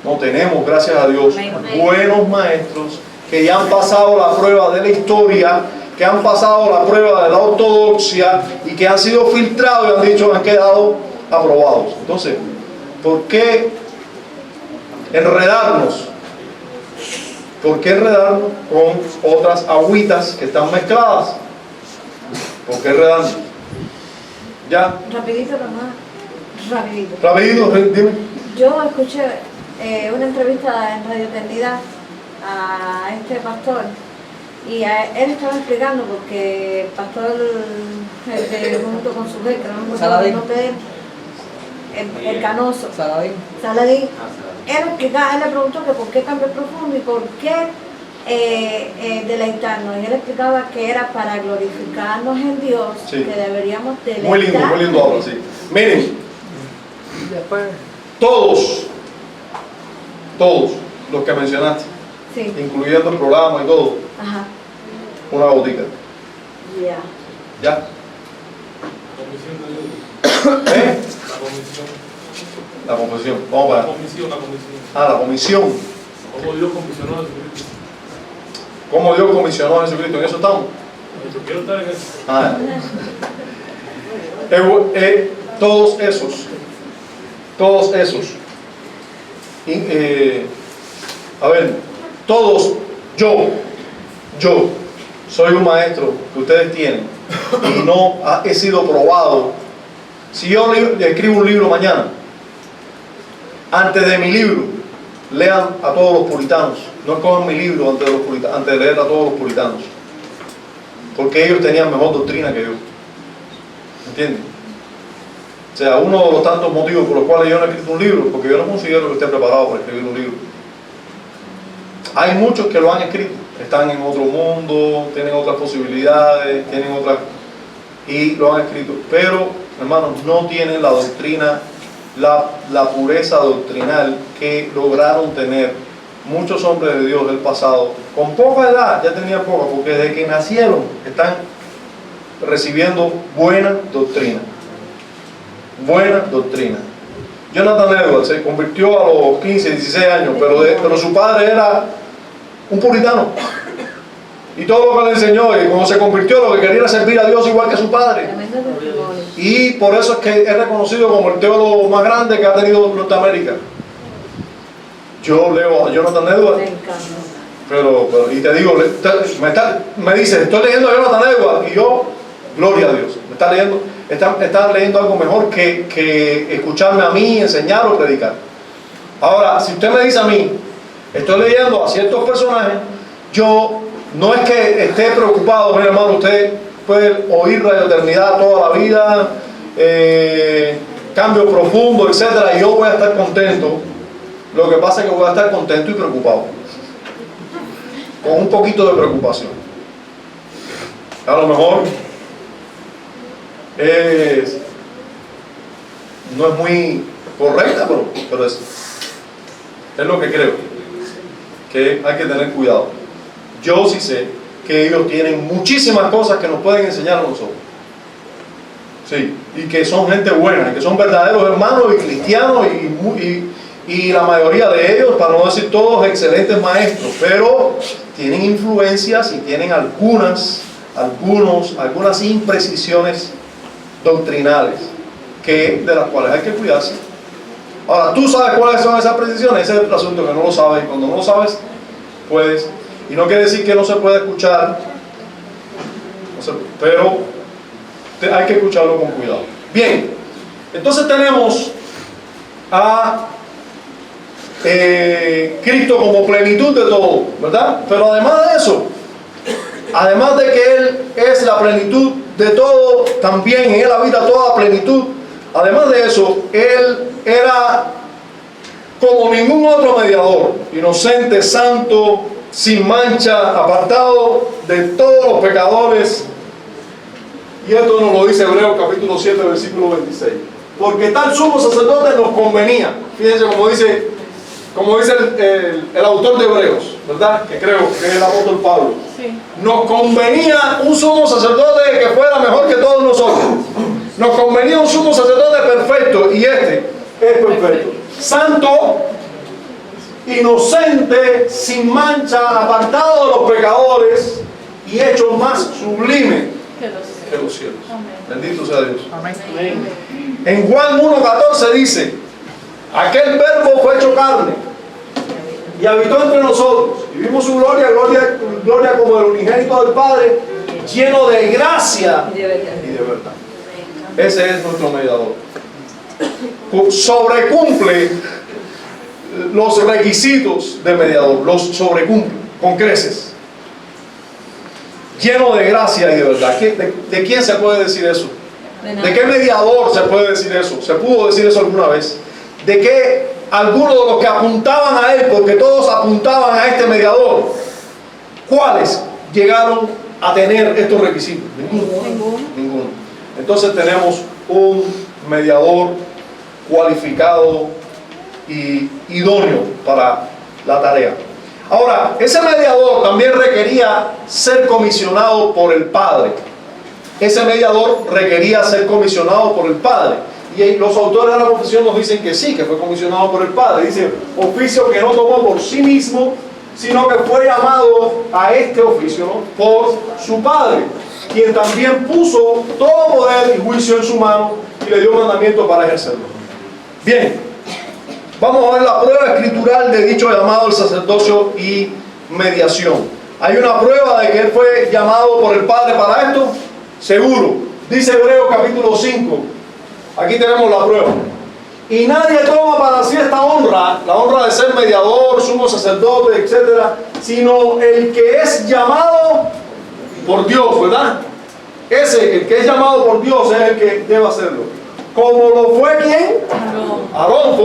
No tenemos, gracias a Dios, buenos maestros que ya han pasado la prueba de la historia, que han pasado la prueba de la ortodoxia y que han sido filtrados y han dicho, han quedado aprobados. Entonces, ¿por qué enredarnos? ¿Por qué enredarnos con otras agüitas que están mezcladas? ¿Por qué enredarnos? ¿Ya? Rapidito, nomás. Rapidito. Rapidito, dime. Yo escuché una entrevista en Radio Eternidad a este pastor y él estaba explicando porque el pastor junto con su jefe, no me acuerdo el nombre de él, el canoso, Saladín, él le preguntó que por qué cambio profundo y por qué deleitarnos, y él explicaba que era para glorificarnos en Dios, sí, que deberíamos deleitarnos. Muy lindo ahora, sí. Miren, todos los que mencionaste, sí, incluyendo el programa y todo, ajá, una botica. Yeah. ¿Ya? ¿Eh? La comisión. Vamos para allá. La comisión. ¿Cómo Dios comisionó a Jesucristo? ¿Cómo Dios comisionó a Jesucristo? ¿En eso estamos? Yo quiero estar en eso. Todos esos. A ver, todos, yo soy un maestro que ustedes tienen y no he sido probado. Si yo escribo un libro mañana, antes de mi libro, lean a todos los puritanos. No escojan mi libro antes de leer a todos los puritanos, porque ellos tenían mejor doctrina que yo. ¿Entienden? O sea, uno de los tantos motivos por los cuales yo no he escrito un libro, porque yo no considero que esté preparado para escribir un libro. Hay muchos que lo han escrito, están en otro mundo, tienen otras posibilidades, tienen otras, y lo han escrito, pero hermanos, no tienen la doctrina, la pureza doctrinal que lograron tener muchos hombres de Dios del pasado. Con poca edad, ya tenían poca, porque desde que nacieron están recibiendo buena doctrina. Buena doctrina. Jonathan Edwards se convirtió a los 15, 16 años, pero su padre era un puritano. Y todo lo que le enseñó, y cuando se convirtió, lo que quería era servir a Dios igual que su padre. Y por eso es que es reconocido como el teólogo más grande que ha tenido Norteamérica. Yo leo a Jonathan Edwards, y te digo, me dice, estoy leyendo a Jonathan Edwards, y yo, gloria a Dios, está leyendo algo mejor que escucharme a mí, enseñar o predicar. Ahora, si usted me dice a mí, estoy leyendo a ciertos personajes, yo no es que esté preocupado, mi hermano, usted puede oír Radio Eternidad toda la vida, cambio profundo, etcétera, y yo voy a estar contento. Lo que pasa es que voy a estar contento y preocupado, con un poquito de preocupación. A lo mejor no es muy correcta, pero es lo que creo, que hay que tener cuidado. Yo sí sé que ellos tienen muchísimas cosas que nos pueden enseñar a nosotros, sí, y que son gente buena, y que son verdaderos hermanos y cristianos, y la mayoría de ellos, para no decir todos, excelentes maestros, pero tienen influencias y tienen algunas imprecisiones doctrinales de las cuales hay que cuidarse. Ahora, tú sabes cuáles son esas precisiones. Ese es el asunto, que no lo sabes, y cuando no lo sabes, puedes, y no quiere decir que no se puede escuchar, pero hay que escucharlo con cuidado. Bien, entonces tenemos a Cristo como plenitud de todo, ¿verdad? Pero además de eso, además de que Él es la plenitud de todo, también en Él habita toda plenitud. Además de eso, Él era como ningún otro mediador, inocente, santo, sin mancha, apartado de todos los pecadores. Y esto nos lo dice Hebreos capítulo 7, versículo 26. Porque tal sumo sacerdote nos convenía. Fíjense como dice el autor de Hebreos, ¿verdad? Que creo que es el apóstol Pablo. Sí. Nos convenía un sumo sacerdote que fuera mejor que todos nosotros. Nos convenía un sumo sacerdote perfecto, y este es perfecto. Santo, inocente, sin mancha, apartado de los pecadores y hecho más sublime que los cielos. Bendito sea Dios. En Juan 1:14 dice: aquel verbo fue hecho carne y habitó entre nosotros, y vimos su gloria, gloria como el unigénito del Padre, lleno de gracia y de verdad. Ese es nuestro mediador. Sobrecumple los requisitos del mediador, los sobrecumple con creces. Lleno de gracia y de verdad. ¿De quién se puede decir eso? ¿De qué mediador se puede decir eso? ¿Se pudo decir eso alguna vez? ¿De qué algunos de los que apuntaban a él, porque todos apuntaban a este mediador, cuáles llegaron a tener estos requisitos? Ninguno. Entonces tenemos un mediador cualificado y idóneo para la tarea. Ahora, ese mediador también requería ser comisionado por el Padre. Ese mediador requería ser comisionado por el Padre. Y los autores de la confesión nos dicen que sí, que fue comisionado por el Padre. Dice, oficio que no tomó por sí mismo, sino que fue llamado a este oficio, ¿no?, por su Padre, quien también puso todo poder y juicio en su mano y le dio mandamiento para ejercerlo. Bien, vamos a ver la prueba escritural de dicho llamado al sacerdocio y mediación. ¿Hay una prueba de que él fue llamado por el Padre para esto? Seguro. Dice Hebreos capítulo 5. Aquí tenemos la prueba. Y nadie toma para sí esta honra, la honra de ser mediador, sumo sacerdote, etc., sino el que es llamado por Dios, ¿verdad? El que es llamado por Dios es el que debe hacerlo. Como lo fue ¿quién? Aarón.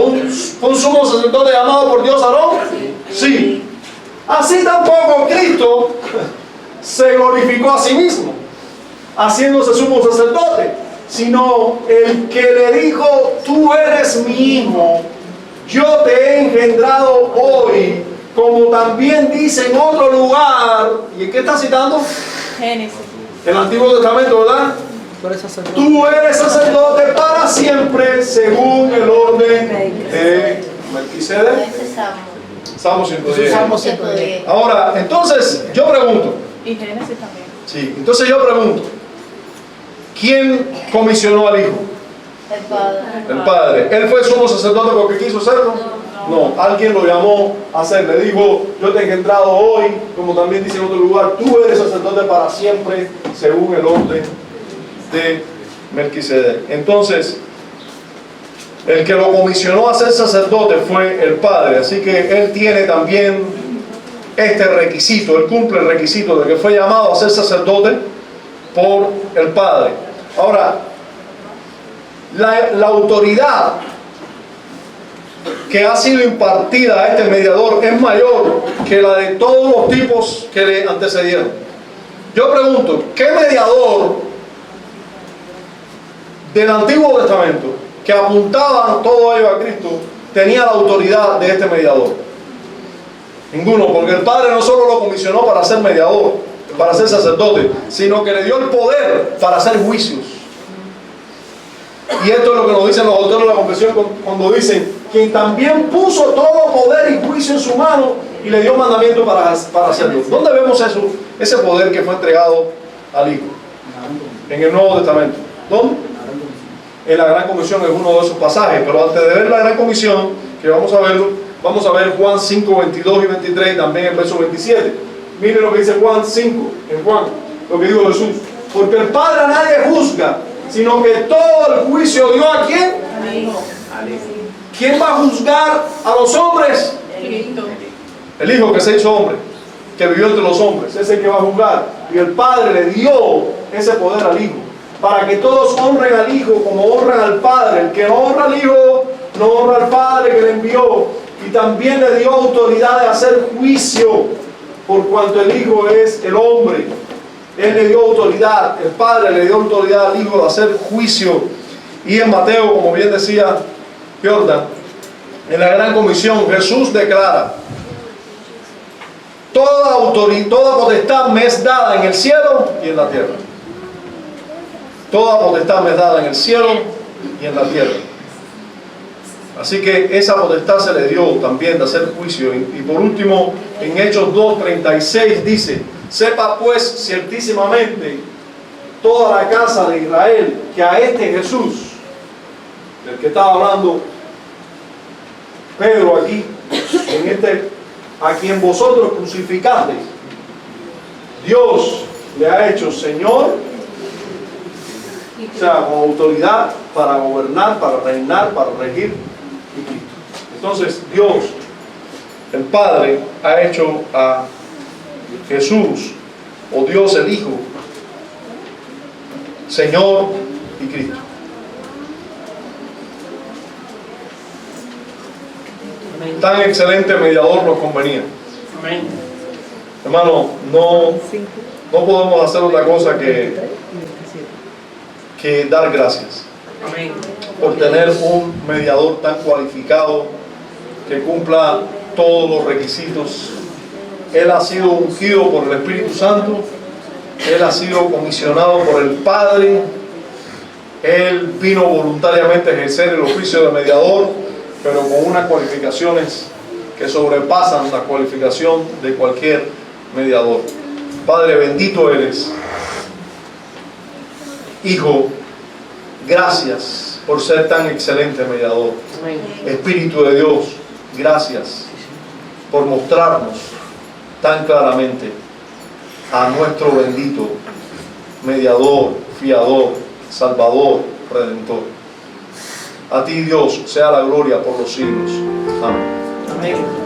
¿Fue un sumo sacerdote llamado por Dios, Aarón? Sí. Así tampoco Cristo se glorificó a sí mismo, haciéndose sumo sacerdote, sino el que le dijo: tú eres mi hijo, yo te he engendrado hoy, como también dice en otro lugar. ¿Y en qué está citando? Génesis. El Antiguo Testamento, ¿verdad? Tú eres sacerdote para siempre, según el orden de Melquisedec. Salmo 110. Ahora, entonces, yo pregunto. Y Génesis también. Sí, entonces yo pregunto. ¿Quién comisionó al Hijo? El Padre. El Padre. ¿Él fue sumo sacerdote porque quiso serlo? No, alguien lo llamó a ser. Le dijo: yo te he engendrado hoy, como también dice en otro lugar, tú eres sacerdote para siempre, según el orden de Melquisedec. Entonces, el que lo comisionó a ser sacerdote fue el Padre. Así que él tiene también este requisito. Él cumple el requisito de que fue llamado a ser sacerdote por el Padre. Ahora, la autoridad que ha sido impartida a este mediador es mayor que la de todos los tipos que le antecedieron. Yo pregunto, ¿qué mediador del Antiguo Testamento que apuntaban todo ello a Cristo tenía la autoridad de este mediador? Ninguno, porque el Padre no solo lo comisionó para ser mediador, para ser sacerdote, sino que le dio el poder para hacer juicios. Y esto es lo que nos dicen los autores de la confesión cuando dicen: quien también puso todo poder y juicio en su mano y le dio mandamiento para hacerlo. ¿Dónde vemos eso? Ese poder que fue entregado al Hijo. En el Nuevo Testamento. ¿Dónde? En la Gran Comisión es uno de esos pasajes. Pero antes de ver la Gran Comisión, que vamos a verlo, vamos a ver Juan 5, 22 y 23, y también el verso 27. Miren lo que dice Juan 5, en Juan, lo que dijo Jesús: porque el Padre a nadie juzga, sino que todo el juicio dio a ¿quién? Al Hijo. ¿quién va a juzgar a los hombres? El Hijo que se hizo hombre, que vivió entre los hombres, es el que va a juzgar. Y el Padre le dio ese poder al Hijo, para que todos honren al Hijo como honran al Padre. El que no honra al Hijo, no honra al Padre que le envió. Y también le dio autoridad de hacer juicio, por cuanto el Hijo es el hombre. Él le dio autoridad, el Padre le dio autoridad al Hijo de hacer juicio. Y en Mateo, como bien decía Jordan, en la gran comisión, Jesús declara: toda autoridad, toda potestad me es dada en el cielo y en la tierra. Toda potestad me es dada en el cielo y en la tierra. Así que esa potestad se le dio también de hacer juicio. Y por último, en Hechos 2:36 dice: sepa pues ciertísimamente toda la casa de Israel que a este Jesús, del que estaba hablando Pedro aquí, a quien vosotros crucificasteis, Dios le ha hecho Señor, o sea, con autoridad para gobernar, para reinar, para regir y Cristo. Entonces Dios, el Padre, ha hecho a Jesús, o Dios el Hijo, Señor y Cristo. Tan excelente mediador nos convenía. Hermano, no podemos hacer otra cosa que dar gracias por tener un mediador tan cualificado que cumpla todos los requisitos. Él ha sido ungido por el Espíritu Santo, él ha sido comisionado por el Padre, él vino voluntariamente a ejercer el oficio de mediador, pero con unas cualificaciones que sobrepasan la cualificación de cualquier mediador. Padre, bendito eres. Hijo, gracias por ser tan excelente mediador. Espíritu de Dios, gracias por mostrarnos tan claramente a nuestro bendito mediador, fiador, salvador, redentor. A ti, Dios, sea la gloria por los siglos. Amén. Amén.